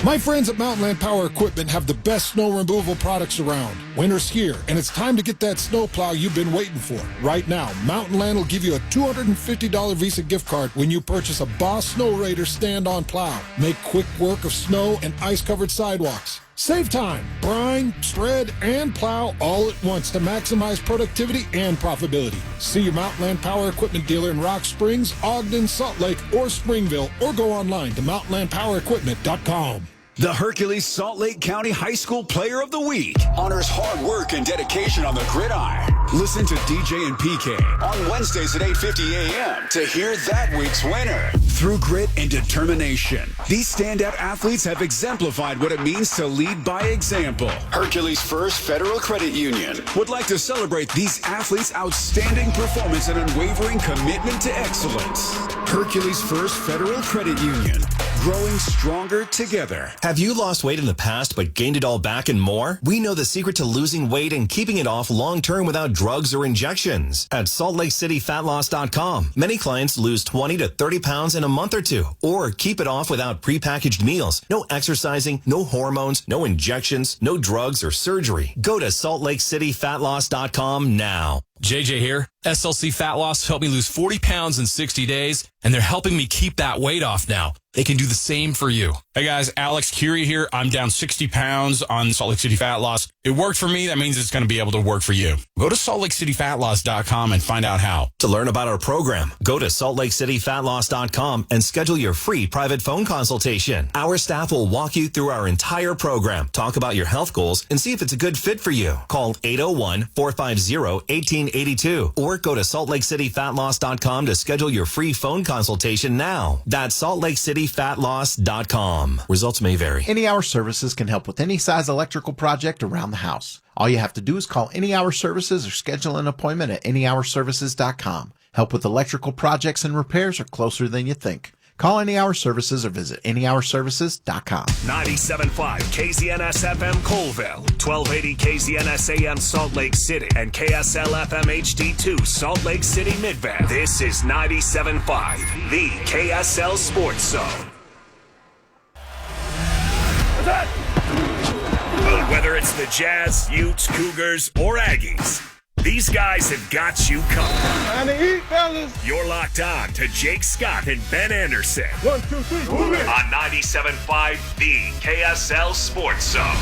[SPEAKER 7] My friends at Mountainland Power Equipment have the best snow removal products around. Winter's here, and it's time to get that snowplow you've been waiting for. Right now, Mountainland will give you a $250 Visa gift card when you purchase a Boss Snow Raider stand-on plow. Make quick work of snow and ice-covered sidewalks. Save time, brine, spread, and plow all at once to maximize productivity and profitability. See your Mountainland Power Equipment dealer in Rock Springs, Ogden, Salt Lake, or Springville, or go online to mountainlandpowerequipment.com.
[SPEAKER 19] The Hercules Salt Lake County High School Player of the Week honors hard work and dedication on the gridiron. Listen to DJ and PK on Wednesdays at 8:50 a.m. to hear that week's winner. Through grit and determination, these standout athletes have exemplified what it means to lead by example. Hercules First Federal Credit Union would like to celebrate these athletes' outstanding performance and unwavering commitment to excellence. Hercules First Federal Credit Union, growing stronger together.
[SPEAKER 6] Have you lost weight in the past but gained it all back and more? We know the secret to losing weight and keeping it off long-term without drugs or injections. At SaltLakeCityFatLoss.com, many clients lose 20 to 30 pounds in a month or two, or keep it off without prepackaged meals, no exercising, no hormones, no injections, no drugs or surgery. Go to SaltLakeCityFatLoss.com now.
[SPEAKER 9] JJ here. SLC Fat Loss helped me lose 40 pounds in 60 days, and they're helping me keep that weight off now. They can do the same for you. Hey guys, Alex Curie here. I'm down 60 pounds on Salt Lake City Fat Loss. It worked for me. That means it's going to be able to work for you. Go to SaltLakeCityFatLoss.com and find out how.
[SPEAKER 6] To learn about our program, go to SaltLakeCityFatLoss.com and schedule your free private phone consultation. Our staff will walk you through our entire program, talk about your health goals, and see if it's a good fit for you. Call 801-450-1882 or go to SaltLakeCityFatLoss.com to schedule your free phone consultation now. That's SaltLakeCityFatLoss.com. Results may vary.
[SPEAKER 24] Any Hour Services can help with any size electrical project around the house. All you have to do is call Any Hour Services or schedule an appointment at anyhourservices.com. Help with electrical projects and repairs are closer than you think. Call Any Hour Services or visit anyhourservices.com.
[SPEAKER 5] 97.5 KZNS FM Colville, 1280 KZNS AM Salt Lake City, and KSL FM HD2 Salt Lake City Midvale. This is 97.5, the KSL Sports Zone. Whether it's the Jazz, Utes, Cougars, or Aggies, these guys have got you covered.
[SPEAKER 17] Time to eat, fellas.
[SPEAKER 5] You're locked on to Jake Scott and Ben Anderson.
[SPEAKER 17] 1, 2, 3, move it.
[SPEAKER 5] On 97.5, the KSL Sports Zone.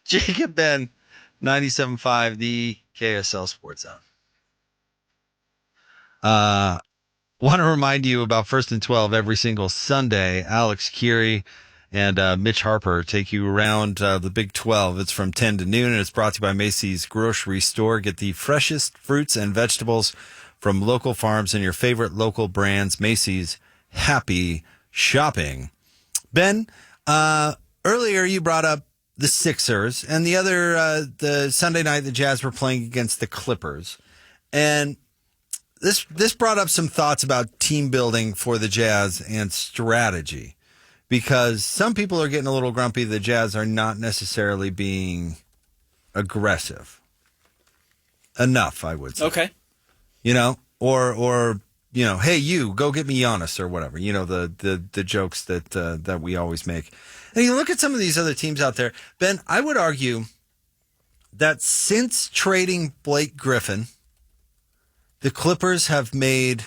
[SPEAKER 1] Jacob Ben, 97.5, the KSL Sports Zone. Want to remind you about First and 12 every single Sunday. Alex Curie and Mitch Harper take you around the Big 12. It's from 10 to noon, and it's brought to you by Macy's Grocery Store. Get the freshest fruits and vegetables from local farms and your favorite local brands. Macy's. Happy shopping. Ben, earlier you brought up the Sixers, and the Sunday night the Jazz were playing against the Clippers. And this brought up some thoughts about team building for the Jazz and strategy, because some people are getting a little grumpy the Jazz are not necessarily being aggressive enough, I would say.
[SPEAKER 2] Okay.
[SPEAKER 1] Or hey, you go get me Giannis or whatever. The jokes that we always make. And you look at some of these other teams out there, Ben, I would argue that since trading Blake Griffin, the Clippers have made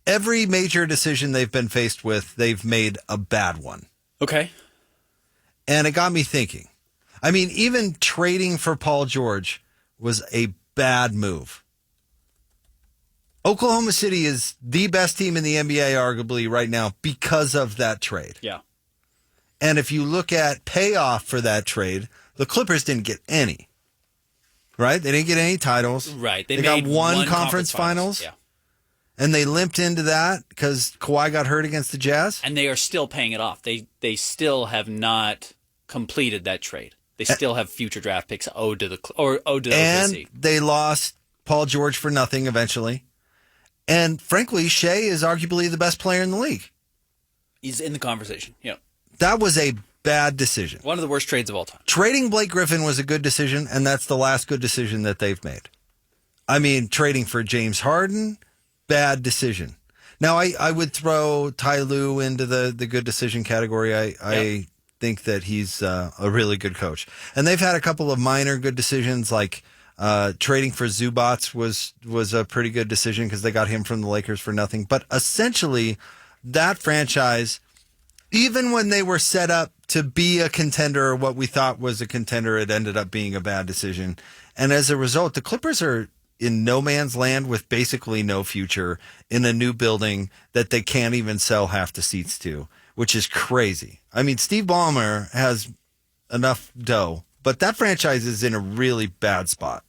[SPEAKER 1] every major decision they've been faced with, they've made a bad one.
[SPEAKER 2] Okay.
[SPEAKER 1] And it got me thinking. I mean, even trading for Paul George was a bad move. Oklahoma City is the best team in the NBA, arguably, right now because of that trade.
[SPEAKER 2] Yeah.
[SPEAKER 1] And if you look at payoff for that trade, the Clippers didn't get any. Right? They didn't get any titles.
[SPEAKER 2] Right.
[SPEAKER 1] They got one conference finals.
[SPEAKER 2] Yeah.
[SPEAKER 1] And they limped into that because Kawhi got hurt against the Jazz.
[SPEAKER 2] And they are still paying it off. They still have not completed that trade. They still have future draft picks owed to the OKC.
[SPEAKER 1] And they lost Paul George for nothing eventually. And frankly, Shea is arguably the best player in the league.
[SPEAKER 2] He's in the conversation. Yeah.
[SPEAKER 1] That was a bad decision.
[SPEAKER 2] One of the worst trades of all time.
[SPEAKER 1] Trading Blake Griffin was a good decision, and that's the last good decision that they've made. I mean, trading for James Harden, bad decision. Now, I would throw Ty Lue into the good decision category. I think that he's a really good coach. And they've had a couple of minor good decisions, like trading for Zubats was a pretty good decision because they got him from the Lakers for nothing. But essentially, that franchise, even when they were set up to be a contender or what we thought was a contender, it ended up being a bad decision. And as a result, the Clippers are in no man's land with basically no future in a new building that they can't even sell half the seats to, which is crazy. I mean, Steve Ballmer has enough dough, but that franchise is in a really bad spot.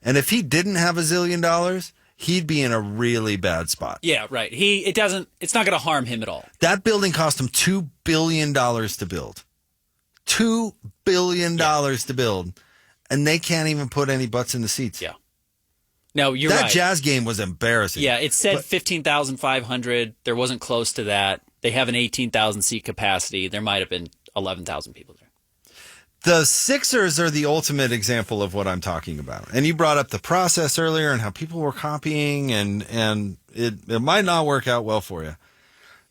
[SPEAKER 1] And if he didn't have $1 zillion, he'd be in a really bad spot.
[SPEAKER 2] Yeah, right. It's not going to harm him at all.
[SPEAKER 1] That building cost him $2 billion to build. $2 billion to build. And they can't even put any butts in the seats.
[SPEAKER 2] Yeah. No, you're right.
[SPEAKER 1] That Jazz game was embarrassing.
[SPEAKER 2] Yeah, it said 15,500. There wasn't close to that. They have an 18,000 seat capacity. There might have been 11,000 people there.
[SPEAKER 1] The Sixers are the ultimate example of what I'm talking about. And you brought up the process earlier and how people were copying, and it might not work out well for you.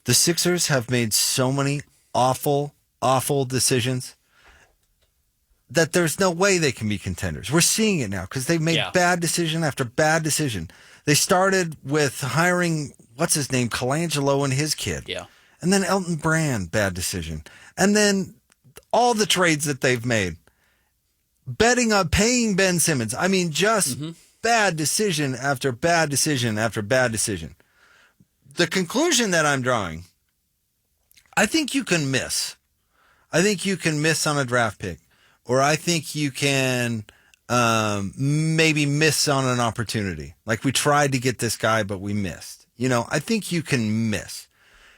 [SPEAKER 1] The Sixers have made so many awful, awful decisions that there's no way they can be contenders. We're seeing it now because they've made bad decision after bad decision. They started with hiring, what's his name, Colangelo and his kid.
[SPEAKER 2] Yeah.
[SPEAKER 1] And then Elton Brand, bad decision. And then all the trades that they've made. Betting on paying Ben Simmons. I mean, just bad decision after bad decision after bad decision. The conclusion that I'm drawing, I think you can miss. I think you can miss on a draft pick. Or I think you can maybe miss on an opportunity. Like we tried to get this guy, but we missed. You know, I think you can miss.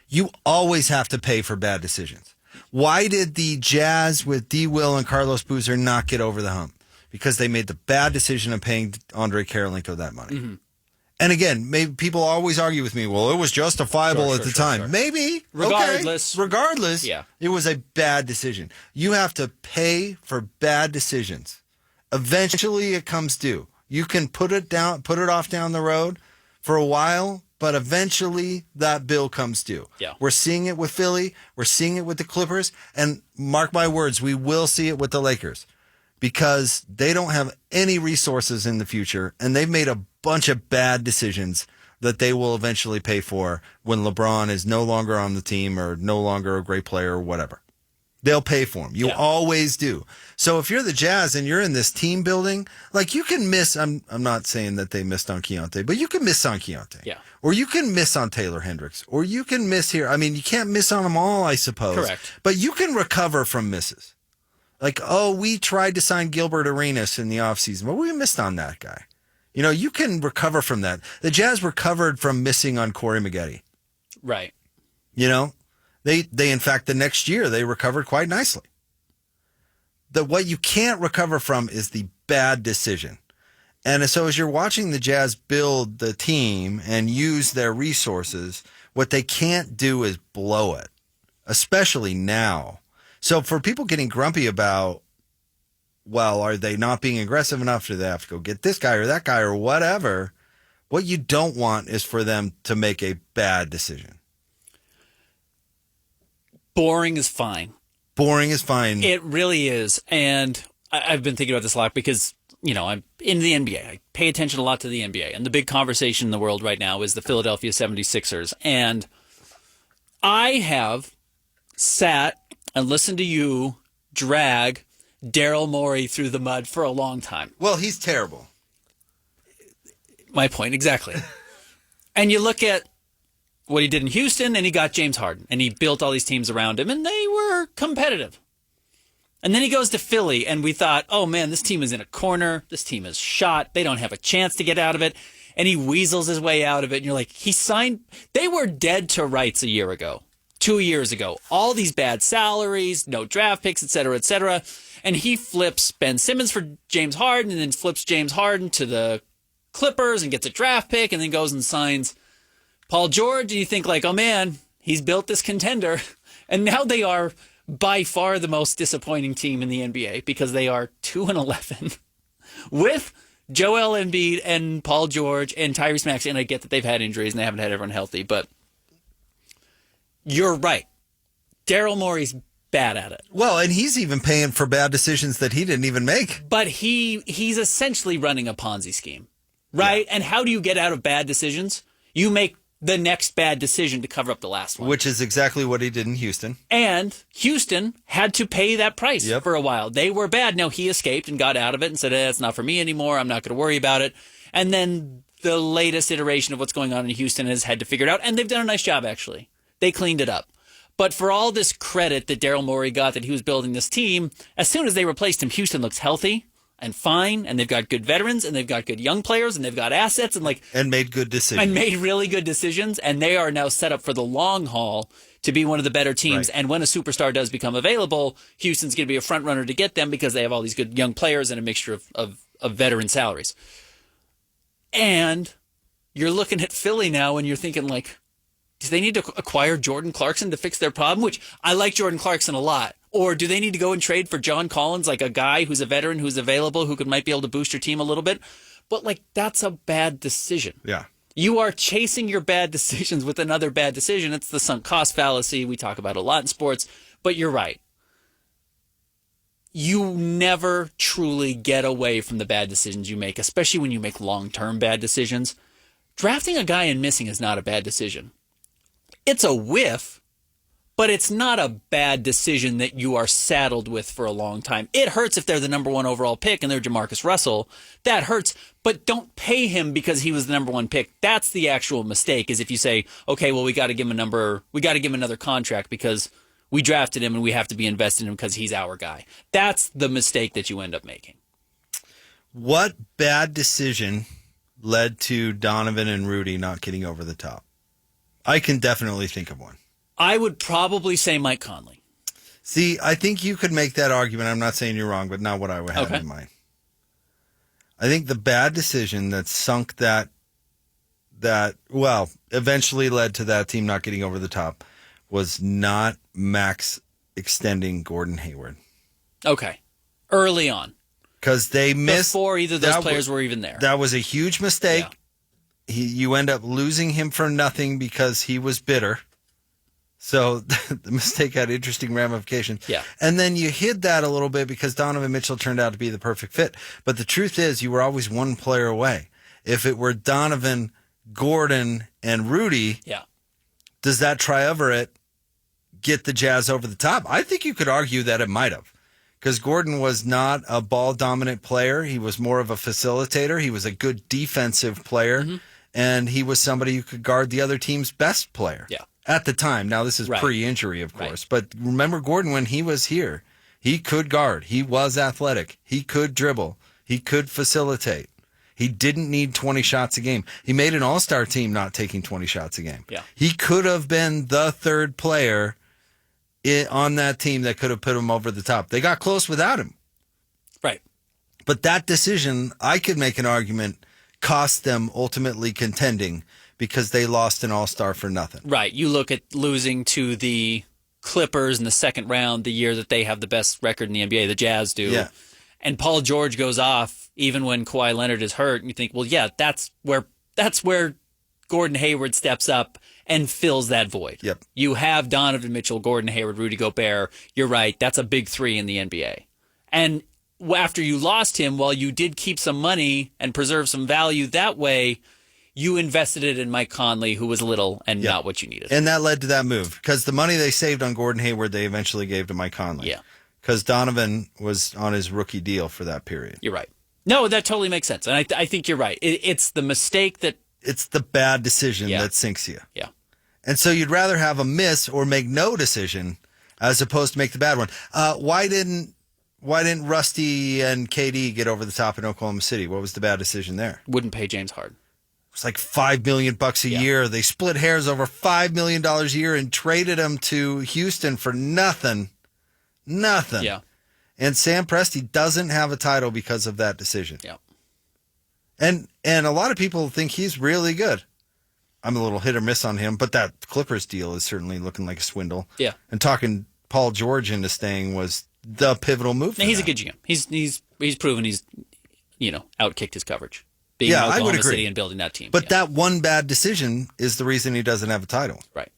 [SPEAKER 1] You always have to pay for bad decisions. Why did the Jazz with D. Will and Carlos Boozer not get over the hump? Because they made the bad decision of paying Andre Karolinko that money. Mm-hmm. And again, maybe people always argue with me, well, it was justifiable at the time. Sure. Maybe.
[SPEAKER 2] Regardless.
[SPEAKER 1] Okay. Regardless, it was a bad decision. You have to pay for bad decisions. Eventually it comes due. You can put it off down the road for a while, but eventually that bill comes due.
[SPEAKER 2] Yeah.
[SPEAKER 1] We're seeing it with Philly. We're seeing it with the Clippers. And mark my words, we will see it with the Lakers because they don't have any resources in the future, and they've made a bunch of bad decisions that they will eventually pay for when LeBron is no longer on the team or no longer a great player or whatever. They'll pay for him. You always do. So if you're the Jazz and you're in this team building, like you can miss, I'm not saying that they missed on Keontae, but you can miss on Keontae.
[SPEAKER 2] Yeah.
[SPEAKER 1] Or you can miss on Taylor Hendricks. Or you can miss here. I mean, you can't miss on them all, I suppose.
[SPEAKER 2] Correct.
[SPEAKER 1] But you can recover from misses. Like, we tried to sign Gilbert Arenas in the offseason, but we missed on that guy. You know, you can recover from that. The Jazz recovered from missing on Corey Maggette.
[SPEAKER 2] Right.
[SPEAKER 1] You know, they in fact, the next year, they recovered quite nicely. What you can't recover from is the bad decision. And so as you're watching the Jazz build the team and use their resources, what they can't do is blow it, especially now. So for people getting grumpy about, well, are they not being aggressive enough? Do they have to go get this guy or that guy or whatever? What you don't want is for them to make a bad decision.
[SPEAKER 2] Boring is fine.
[SPEAKER 1] Boring is fine.
[SPEAKER 2] It really is. And I've been thinking about this a lot because, you know, I'm in the NBA. I pay attention a lot to the NBA. And the big conversation in the world right now is the Philadelphia 76ers. And I have sat and listened to you drag Daryl Morey through the mud for a long time.
[SPEAKER 1] Well, he's terrible.
[SPEAKER 2] My point, exactly. And you look at what he did in Houston, and he got James Harden, and he built all these teams around him, and they were competitive. And then he goes to Philly, and we thought, oh, man, this team is in a corner. This team is shot. They don't have a chance to get out of it. And he weasels his way out of it. And you're like, they were dead to rights a year ago, 2 years ago. All these bad salaries, no draft picks, et cetera, et cetera. And he flips Ben Simmons for James Harden, and then flips James Harden to the Clippers and gets a draft pick, and then goes and signs Paul George. And you think like, oh, man, he's built this contender. And now they are by far the most disappointing team in the NBA because they are 2-11 with Joel Embiid and Paul George and Tyrese Maxey. And I get that they've had injuries and they haven't had everyone healthy, but you're right. Daryl Morey's bad at it.
[SPEAKER 1] Well, and he's even paying for bad decisions that he didn't even make.
[SPEAKER 2] But he's essentially running a Ponzi scheme, right? Yeah. And how do you get out of bad decisions? You make the next bad decision to cover up the last one.
[SPEAKER 1] Which is exactly what he did in Houston.
[SPEAKER 2] And Houston had to pay that price for a while. They were bad. Now he escaped and got out of it and said, it's not for me anymore. I'm not going to worry about it. And then the latest iteration of what's going on in Houston has had to figure it out. And they've done a nice job, actually. They cleaned it up. But for all this credit that Daryl Morey got that he was building this team, as soon as they replaced him, Houston looks healthy and fine, and they've got good veterans, and they've got good young players, and they've got assets,
[SPEAKER 1] and made good decisions.
[SPEAKER 2] And made really good decisions, and they are now set up for the long haul to be one of the better teams. Right. And when a superstar does become available, Houston's going to be a front runner to get them because they have all these good young players and a mixture of veteran salaries. And you're looking at Philly now, and you're thinking like, do they need to acquire Jordan Clarkson to fix their problem? Which I like Jordan Clarkson a lot. Or do they need to go and trade for John Collins, like a guy who's a veteran, who's available, who might be able to boost your team a little bit? But like, that's a bad decision.
[SPEAKER 1] Yeah.
[SPEAKER 2] You are chasing your bad decisions with another bad decision. It's the sunk cost fallacy. We talk about a lot in sports, but you're right. You never truly get away from the bad decisions you make, especially when you make long-term bad decisions. Drafting a guy and missing is not a bad decision. It's a whiff, but it's not a bad decision that you are saddled with for a long time. It hurts if they're the number one overall pick and they're Jamarcus Russell. That hurts, but don't pay him because he was the number one pick. That's the actual mistake, is if you say, okay, well, we got to give him another contract because we drafted him and we have to be invested in him because he's our guy. That's the mistake that you end up making.
[SPEAKER 1] What bad decision led to Donovan and Rudy not getting over the top? I can definitely think of one.
[SPEAKER 2] I would probably say Mike Conley.
[SPEAKER 1] See, I think you could make that argument. I'm not saying you're wrong, but not what I would have in mind. I think the bad decision that sunk that eventually led to that team not getting over the top was not Max extending Gordon Hayward.
[SPEAKER 2] Okay. Early on.
[SPEAKER 1] Because they missed.
[SPEAKER 2] Before either of those players were even there.
[SPEAKER 1] That was a huge mistake. Yeah. You end up losing him for nothing because he was bitter. So the mistake had interesting ramifications.
[SPEAKER 2] Yeah.
[SPEAKER 1] And then you hid that a little bit because Donovan Mitchell turned out to be the perfect fit. But the truth is, you were always one player away. If it were Donovan, Gordon, and Rudy, does that triumvirate get the Jazz over the top? I think you could argue that it might have. Because Gordon was not a ball-dominant player. He was more of a facilitator. He was a good defensive player. Mm-hmm. And he was somebody who could guard the other team's best player.
[SPEAKER 2] Yeah.
[SPEAKER 1] At the time. Now, this is pre-injury, of course. But remember Gordon when he was here. He could guard. He was athletic. He could dribble. He could facilitate. He didn't need 20 shots a game. He made an all-star team not taking 20 shots a game.
[SPEAKER 2] Yeah.
[SPEAKER 1] He could have been the third player on that team that could have put him over the top. They got close without him.
[SPEAKER 2] Right.
[SPEAKER 1] But that decision, I could make an argument, cost them ultimately contending because they lost an all-star for nothing.
[SPEAKER 2] Right. You look at losing to the Clippers in the second round the year that they have the best record in the NBA, the Jazz do.
[SPEAKER 1] Yeah.
[SPEAKER 2] And Paul George goes off even when Kawhi Leonard is hurt. And you think, well, yeah, that's where Gordon Hayward steps up and fills that void.
[SPEAKER 1] Yep.
[SPEAKER 2] You have Donovan Mitchell, Gordon Hayward, Rudy Gobert. You're right. That's a big three in the NBA. And after you lost him, while you did keep some money and preserve some value that way, you invested it in Mike Conley, who was little and not what you needed.
[SPEAKER 1] And that led to that move because the money they saved on Gordon Hayward, they eventually gave to Mike Conley.
[SPEAKER 2] Yeah.
[SPEAKER 1] because Donovan was on his rookie deal for that period.
[SPEAKER 2] You're right. No, that totally makes sense. And I think you're right. It's the mistake that...
[SPEAKER 1] It's the bad decision that sinks you.
[SPEAKER 2] Yeah.
[SPEAKER 1] And so you'd rather have a miss or make no decision as opposed to make the bad one. Why didn't Rusty and KD get over the top in Oklahoma City? What was the bad decision there?
[SPEAKER 2] Wouldn't pay James Harden.
[SPEAKER 1] It's like $5 million a year. They split hairs over $5 million a year and traded him to Houston for nothing. Nothing.
[SPEAKER 2] Yeah.
[SPEAKER 1] And Sam Presti doesn't have a title because of that decision.
[SPEAKER 2] Yeah.
[SPEAKER 1] And a lot of people think he's really good. I'm a little hit or miss on him, but that Clippers deal is certainly looking like a swindle.
[SPEAKER 2] Yeah.
[SPEAKER 1] And talking Paul George into staying was the pivotal move.
[SPEAKER 2] He's a good GM. He's proven he's outkicked his coverage. Being in Oklahoma
[SPEAKER 1] I would agree.
[SPEAKER 2] City and building that team.
[SPEAKER 1] But that one bad decision is the reason he doesn't have a title.
[SPEAKER 2] Right.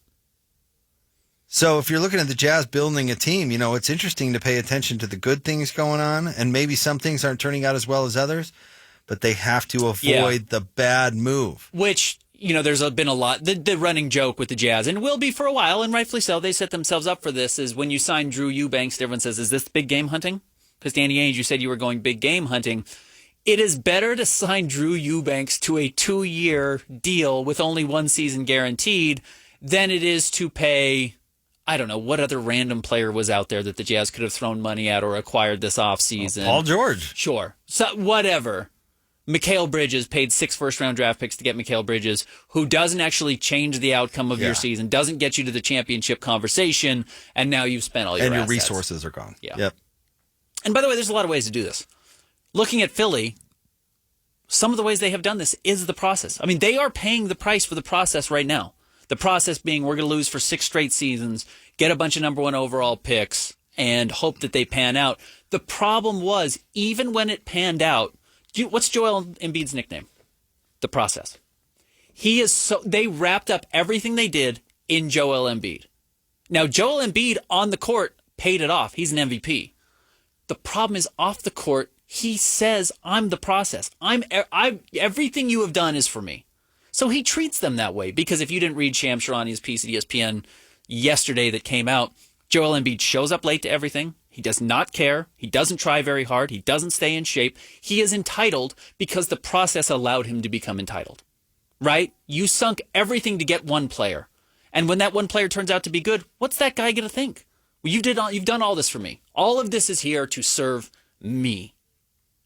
[SPEAKER 1] So if you're looking at the Jazz building a team, it's interesting to pay attention to the good things going on, and maybe some things aren't turning out as well as others, but they have to avoid the bad move.
[SPEAKER 2] Which, there's been a lot. The running joke with the Jazz, and will be for a while, and rightfully so, they set themselves up for this, is when you sign Drew Eubanks, everyone says, is this big game hunting? Because Danny Ainge, you said you were going big game hunting. It is better to sign Drew Eubanks to a 2-year deal with only 1 season guaranteed than it is to pay, I don't know, what other random player was out there that the Jazz could have thrown money at or acquired this offseason.
[SPEAKER 1] Paul George.
[SPEAKER 2] Sure. So whatever. Mikal Bridges paid 6 first-round draft picks to get Mikal Bridges, who doesn't actually change the outcome of your season, doesn't get you to the championship conversation, and now you've spent all your assets.
[SPEAKER 1] Resources are gone.
[SPEAKER 2] Yeah.
[SPEAKER 1] Yep.
[SPEAKER 2] And by the way, there's a lot of ways to do this. Looking at Philly, some of the ways they have done this is the process. I mean, they are paying the price for the process right now. The process being we're going to lose for 6 straight seasons, get a bunch of number 1 overall picks, and hope that they pan out. The problem was, even when it panned out, what's Joel Embiid's nickname? The process. They wrapped up everything they did in Joel Embiid. Now, Joel Embiid on the court paid it off. He's an MVP. The problem is off the court, he says, I'm the process. Everything you have done is for me. So he treats them that way, because if you didn't read Sham Sharani's piece at ESPN yesterday that came out, Joel Embiid shows up late to everything. He does not care. He doesn't try very hard. He doesn't stay in shape. He is entitled because the process allowed him to become entitled, right? You sunk everything to get one player. And when that one player turns out to be good, what's that guy going to think? Well, you've done all this for me. All of this is here to serve me.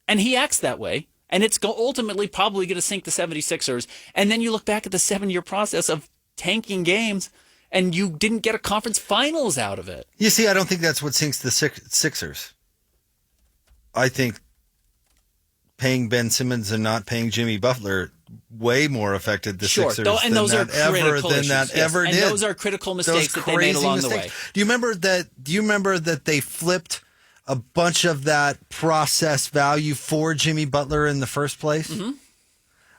[SPEAKER 2] And he acts that way. And it's ultimately probably going to sink the 76ers. And then you look back at the 7-year process of tanking games, and you didn't get a conference finals out of it.
[SPEAKER 1] You see, I don't think that's what sinks the Sixers. I think paying Ben Simmons and not paying Jimmy Butler way more affected the Sixers
[SPEAKER 2] and those are critical issues,
[SPEAKER 1] ever did.
[SPEAKER 2] And those are critical mistakes that they made along the way.
[SPEAKER 1] Do you remember that they flipped a bunch of that process value for Jimmy Butler in the first place?
[SPEAKER 2] Mm-hmm.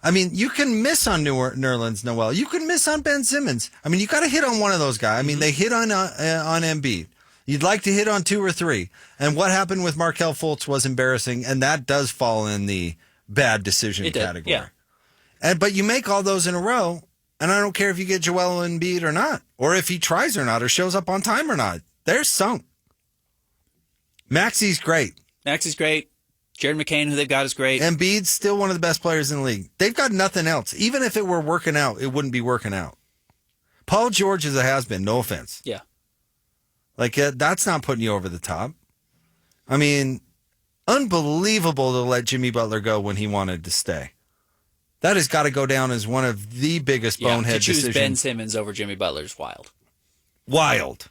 [SPEAKER 1] I mean, you can miss on Nerlens Noel. You can miss on Ben Simmons. I mean, you got to hit on one of those guys. I mean, they hit on Embiid. You'd like to hit on 2 or 3. And what happened with Markelle Fultz was embarrassing, and that does fall in the bad decision category.
[SPEAKER 2] Yeah.
[SPEAKER 1] But you make all those in a row, and I don't care if you get Joel Embiid or not, or if he tries or not, or shows up on time or not. They're sunk. Maxi's great.
[SPEAKER 2] Jared McCain, who they've got, is great.
[SPEAKER 1] Embiid's still one of the best players in the league. They've got nothing else. Even if it were working out, it wouldn't be working out. Paul George is a has-been, no offense.
[SPEAKER 2] Yeah.
[SPEAKER 1] Like, that's not putting you over the top. I mean, unbelievable to let Jimmy Butler go when he wanted to stay. That has got to go down as one of the biggest bonehead
[SPEAKER 2] decisions. To choose
[SPEAKER 1] decisions.
[SPEAKER 2] Ben Simmons over Jimmy Butler is wild.
[SPEAKER 1] Wild.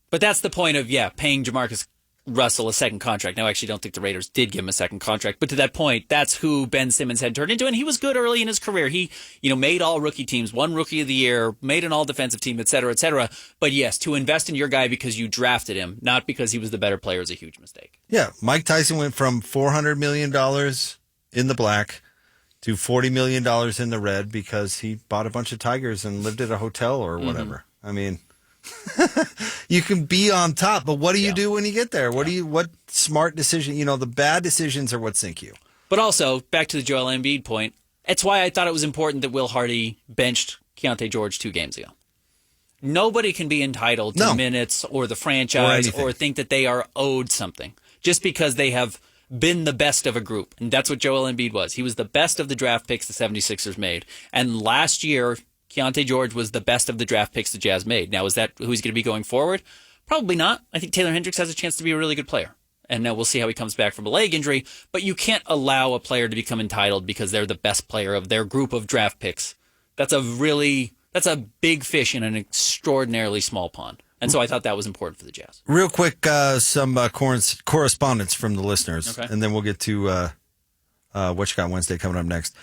[SPEAKER 2] But that's the point of, paying Jamarcus Russell a second contract. Now, I actually don't think the Raiders did give him a second contract, but to that point, that's who Ben Simmons had turned into, and he was good early in his career. He, made all rookie teams, won Rookie of the Year, made an all-defensive team, et cetera, et cetera. But yes, to invest in your guy because you drafted him, not because he was the better player, is a huge mistake.
[SPEAKER 1] Yeah, Mike Tyson went from $400 million in the black to $40 million in the red because he bought a bunch of tigers and lived at a hotel or whatever. Mm-hmm. I mean... you can be on top, but what do you do when you get there? What smart decision? The bad decisions are what sink you.
[SPEAKER 2] But also, back to the Joel Embiid point, that's why I thought it was important that Will Hardy benched Keontae George 2 games ago. Nobody can be entitled to minutes or the franchise or think that they are owed something just because they have been the best of a group. And that's what Joel Embiid was. He was the best of the draft picks the 76ers made. And last year, Keontae George was the best of the draft picks the Jazz made. Now, is that who he's going to be going forward? Probably not. I think Taylor Hendricks has a chance to be a really good player. And now we'll see how he comes back from a leg injury. But you can't allow a player to become entitled because they're the best player of their group of draft picks. That's a big fish in an extraordinarily small pond. And so I thought that was important for the Jazz.
[SPEAKER 1] Real quick, some correspondence from the listeners, and then we'll get to What You Got Wednesday coming up next.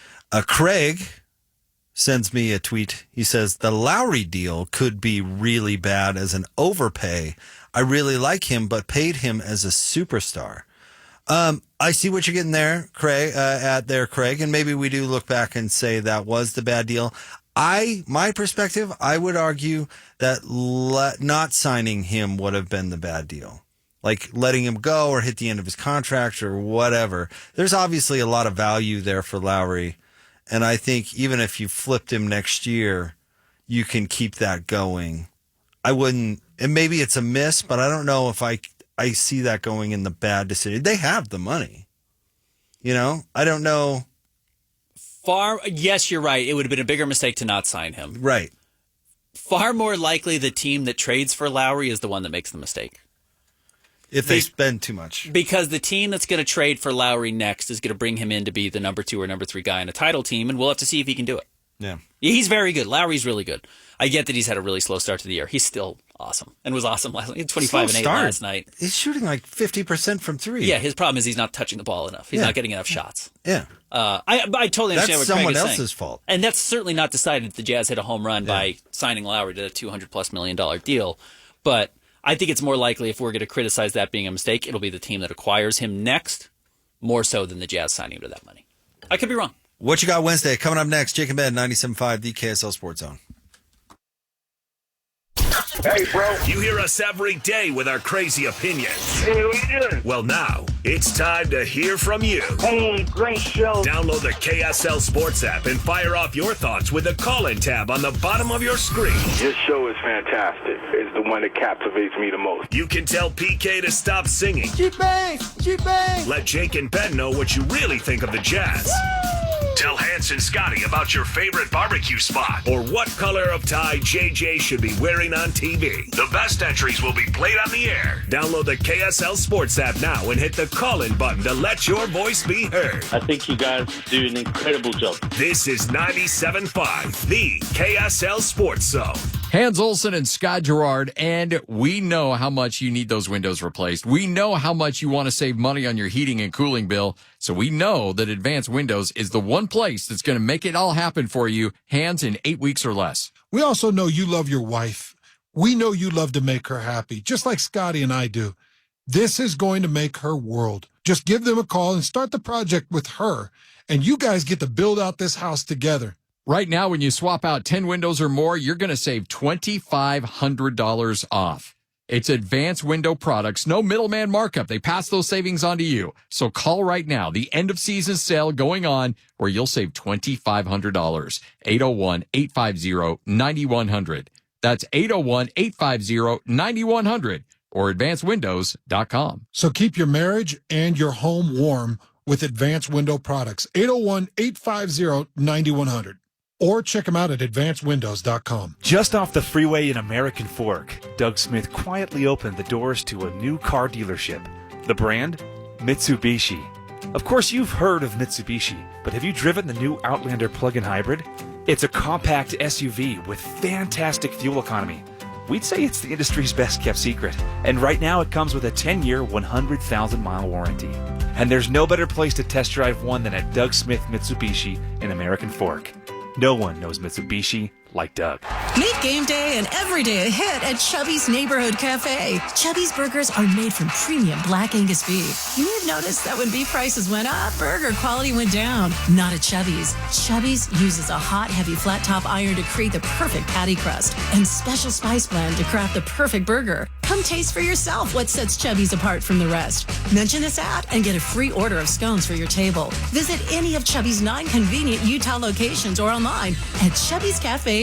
[SPEAKER 1] Craig sends me a tweet. He says, the Lowry deal could be really bad as an overpay. I really like him, but paid him as a superstar. I see what you're getting there, Craig, Craig, and maybe we do look back and say that was the bad deal. My perspective, I would argue that not signing him would have been the bad deal. Like letting him go or hit the end of his contract or whatever. There's obviously a lot of value there for Lowry. And I think even if you flipped him next year, you can keep that going. I wouldn't, and maybe it's a miss, but I don't know if I see that going in the bad decision. They have the money. I don't know.
[SPEAKER 2] Yes, you're right. It would have been a bigger mistake to not sign him.
[SPEAKER 1] Right.
[SPEAKER 2] Far more likely the team that trades for Lowry is the one that makes the mistake.
[SPEAKER 1] If they spend too much.
[SPEAKER 2] Because the team that's going to trade for Lowry next is going to bring him in to be the number 2 or number 3 guy in a title team, and we'll have to see if he can do it.
[SPEAKER 1] Yeah.
[SPEAKER 2] He's very good. Lowry's really good. I get that he's had a really slow start to the year. He's still awesome and was awesome last night. 25 and 8 last night.
[SPEAKER 1] He's shooting like 50% from 3.
[SPEAKER 2] Yeah, his problem is he's not touching the ball enough. He's not getting enough shots.
[SPEAKER 1] Yeah.
[SPEAKER 2] I totally understand what Craig is saying.
[SPEAKER 1] That's someone else's fault.
[SPEAKER 2] And that's certainly not decided if the Jazz hit a home run by signing Lowry to a $200+ million deal. But I think it's more likely if we're going to criticize that being a mistake, it'll be the team that acquires him next, more so than the Jazz signing him to that money. I could be wrong.
[SPEAKER 1] What You Got Wednesday coming up next? Jake and Ben, 97.5, the KSL Sports Zone.
[SPEAKER 5] Hey, bro. You hear us every day with our crazy opinions.
[SPEAKER 17] Hey, what you doing?
[SPEAKER 5] Well, now it's time to hear from you.
[SPEAKER 17] Hey, great show.
[SPEAKER 5] Download the KSL Sports app and fire off your thoughts with the call-in tab on the bottom of your screen.
[SPEAKER 8] This show is fantastic. It's the one that captivates me the most.
[SPEAKER 5] You can tell PK to stop singing.
[SPEAKER 17] G-Bang!
[SPEAKER 5] Let Jake and Ben know what you really think of the Jazz. Woo! Tell Hans and Scotty about your favorite barbecue spot or what color of tie JJ should be wearing on TV. The best entries will be played on the air. Download the KSL Sports app now and hit the call-in button to let your voice be heard.
[SPEAKER 10] I think you guys do an incredible job.
[SPEAKER 5] This is 97.5, the KSL Sports Zone.
[SPEAKER 11] Hans Olsen and Scott Gerard, and we know how much you need those windows replaced. We know how much you want to save money on your heating and cooling bill, so we know that Advanced Windows is the one place that's going to make it all happen for you, hands in 8 weeks or less.
[SPEAKER 7] We also know you love your wife. We know you love to make her happy, just like Scotty and I do. This is going to make her world. Just give them a call and start the project with her, and you guys get to build out this house together.
[SPEAKER 11] Right now, when you swap out 10 windows or more, you're going to save $2,500 off. It's Advanced Window Products, no middleman markup. They pass those savings on to you. So call right now. The end of season sale going on where you'll save $2,500. 801-850-9100. That's 801-850-9100 or advancedwindows.com.
[SPEAKER 7] So keep your marriage and your home warm with Advanced Window Products. 801-850-9100. Or check them out at advancedwindows.com.
[SPEAKER 13] Just off the freeway in American Fork, Doug Smith quietly opened the doors to a new car dealership. The brand? Mitsubishi. Of course, you've heard of Mitsubishi, but have you driven the new Outlander plug-in hybrid? It's a compact SUV with fantastic fuel economy. We'd say it's the industry's best-kept secret. And right now, it comes with a 10-year, 100,000-mile warranty. And there's no better place to test drive one than at Doug Smith Mitsubishi in American Fork. No one knows Mitsubishi like Doug.
[SPEAKER 25] Make game day and every day a hit at Chubby's Neighborhood Cafe. Chubby's burgers are made from premium Black Angus beef. You may have noticed that when beef prices went up, burger quality went down. Not at Chubby's. Chubby's uses a hot, heavy flat top iron to create the perfect patty crust and special spice blend to craft the perfect burger. Come taste for yourself what sets Chubby's apart from the rest. Mention this ad and get a free order of scones for your table. Visit any of Chubby's 9 convenient Utah locations or online at chubbyscafe.com.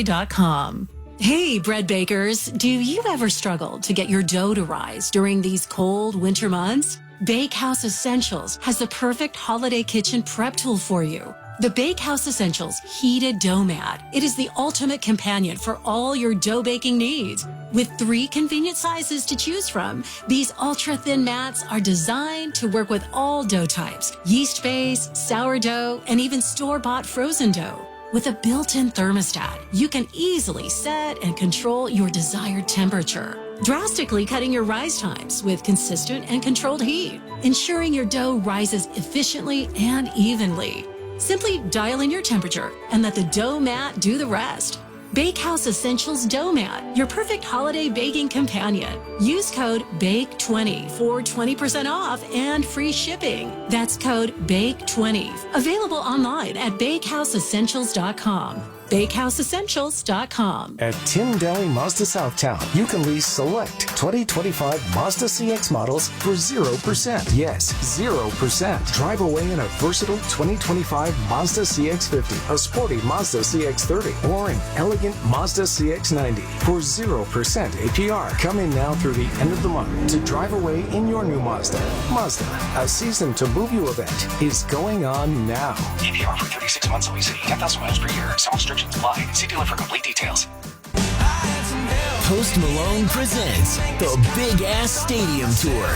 [SPEAKER 25] Hey, bread bakers, do you ever struggle to get your dough to rise during these cold winter months? Bakehouse Essentials has the perfect holiday kitchen prep tool for you. The Bakehouse Essentials Heated Dough Mat. It is the ultimate companion for all your dough baking needs. With 3 convenient sizes to choose from, these ultra-thin mats are designed to work with all dough types, yeast-based, sourdough, and even store-bought frozen dough. With a built-in thermostat, you can easily set and control your desired temperature, drastically cutting your rise times with consistent and controlled heat, ensuring your dough rises efficiently and evenly. Simply dial in your temperature and let the dough mat do the rest. Bakehouse Essentials Dough Mat, your perfect holiday baking companion. Use code BAKE20 for 20% off and free shipping. That's code BAKE20. Available online at BakehouseEssentials.com. BakehouseEssentials.com.
[SPEAKER 12] At Tim Daly Mazda Southtown, you can lease select 2025 Mazda CX models for 0%. Yes, 0%. Drive away in a versatile 2025 Mazda CX-50, a sporty Mazda CX-30, or an elegant Mazda CX-90 for 0% APR. Come in now through the end of the month to drive away in your new Mazda. Mazda, a season to move you event, is going on now.
[SPEAKER 14] APR for 36 months only. 10,000 miles per year. Some restrictions apply. See dealer for complete details.
[SPEAKER 15] Post Malone presents the Big Ass Stadium Tour.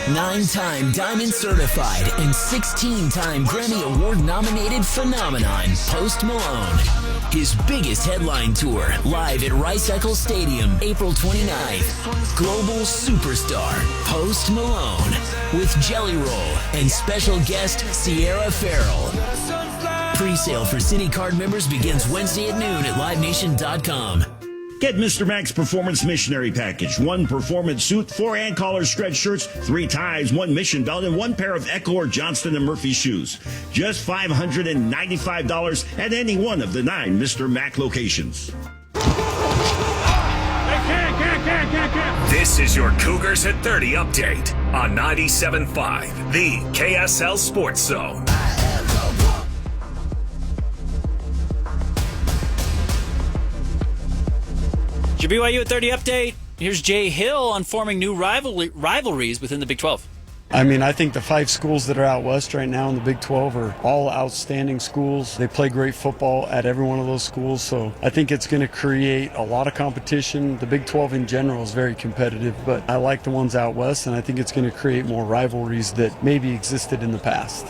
[SPEAKER 15] 9-time Diamond certified and 16-time Grammy Award nominated phenomenon, Post Malone. His biggest headline tour, live at Rice-Eccles Stadium, April 29th. Global superstar, Post Malone, with Jelly Roll and special guest Sierra Farrell. Pre-sale for City Card members begins Wednesday at noon at LiveNation.com.
[SPEAKER 16] Get Mr. Mac's Performance Missionary Package. 1 performance suit, 4 hand collar stretch shirts, 3 ties, 1 mission belt, and 1 pair of Echo or Johnston & Murphy shoes. Just $595 at any one of the 9 Mr. Mac locations.
[SPEAKER 5] This is your Cougars at 30 update on 97.5, the KSL Sports Zone.
[SPEAKER 2] Your BYU at 30 update. Here's Jay Hill on forming new rivalries within the Big 12.
[SPEAKER 18] I mean, I think the 5 schools that are out west right now in the Big 12 are all outstanding schools. They play great football at every one of those schools, so I think it's going to create a lot of competition. The Big 12 in general is very competitive, but I like the ones out west, and I think it's going to create more rivalries that maybe existed in the past.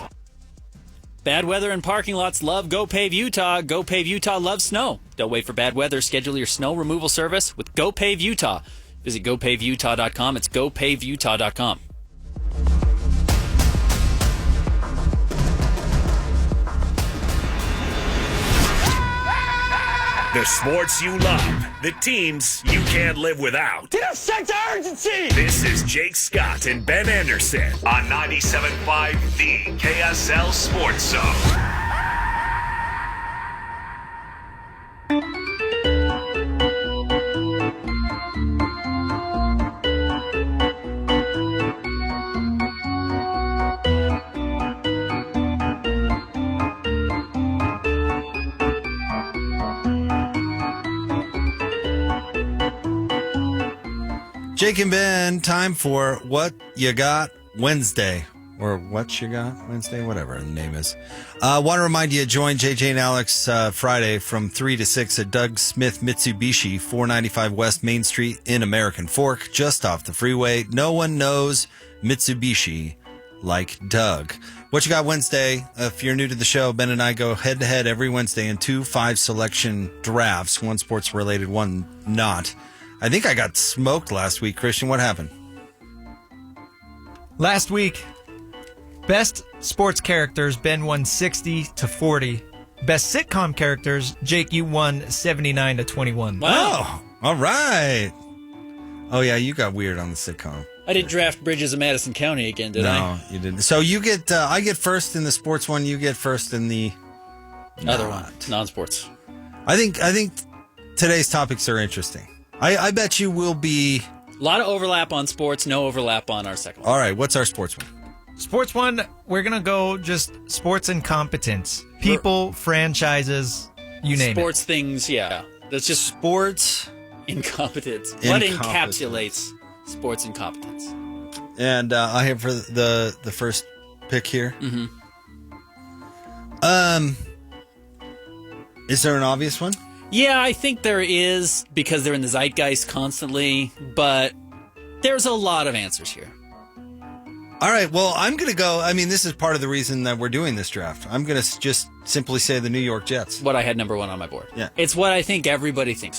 [SPEAKER 2] Bad weather and parking lots love GoPave Utah. GoPave Utah loves snow. Don't wait for bad weather. Schedule your snow removal service with GoPave Utah. Visit GoPaveUtah.com. It's GoPaveUtah.com.
[SPEAKER 5] The sports you love, the teams you can't live without.
[SPEAKER 17] To the sense of urgency!
[SPEAKER 5] This is Jake Scott and Ben Anderson on 97.5, the KSL Sports Zone.
[SPEAKER 1] Jake and Ben, time for What You Got Wednesday. Or What You Got Wednesday, whatever the name is. Want to remind you, join JJ and Alex Friday from 3 to 6 at Doug Smith Mitsubishi, 495 West Main Street in American Fork, just off the freeway. No one knows Mitsubishi like Doug. What You Got Wednesday, if you're new to the show, Ben and I go head-to-head every Wednesday in 2 5-selection drafts, one sports-related, one not. I think I got smoked last week. Christian, what happened?
[SPEAKER 26] Last week, best sports characters, Ben won 60-40. Best sitcom characters, Jake, you won 79-21.
[SPEAKER 1] Wow. Oh, all right. Oh, yeah, you got weird on the sitcom.
[SPEAKER 2] I didn't draft Bridges of Madison County again, did I?
[SPEAKER 1] No, you didn't. So you get, I get first in the sports one, you get first in the
[SPEAKER 2] other one, non-sports.
[SPEAKER 1] I think today's topics are interesting. I bet you will be...
[SPEAKER 2] A lot of overlap on sports, no overlap on our second one.
[SPEAKER 1] All right, what's our sports one?
[SPEAKER 26] Sports one, we're going to go just sports incompetence. People, franchises, you name
[SPEAKER 2] sports things, yeah. That's just
[SPEAKER 1] sports
[SPEAKER 2] Incompetence. What encapsulates sports incompetence?
[SPEAKER 1] And I have for the first pick here.
[SPEAKER 2] Mm-hmm.
[SPEAKER 1] Is there an obvious one?
[SPEAKER 2] Yeah, I think there is, because they're in the zeitgeist constantly, but there's a lot of answers here.
[SPEAKER 1] All right, well, I'm going to go. I mean, this is part of the reason that we're doing this draft. I'm going to just simply say the New York Jets.
[SPEAKER 2] What I had number one on my board.
[SPEAKER 1] Yeah.
[SPEAKER 2] It's what I think everybody thinks.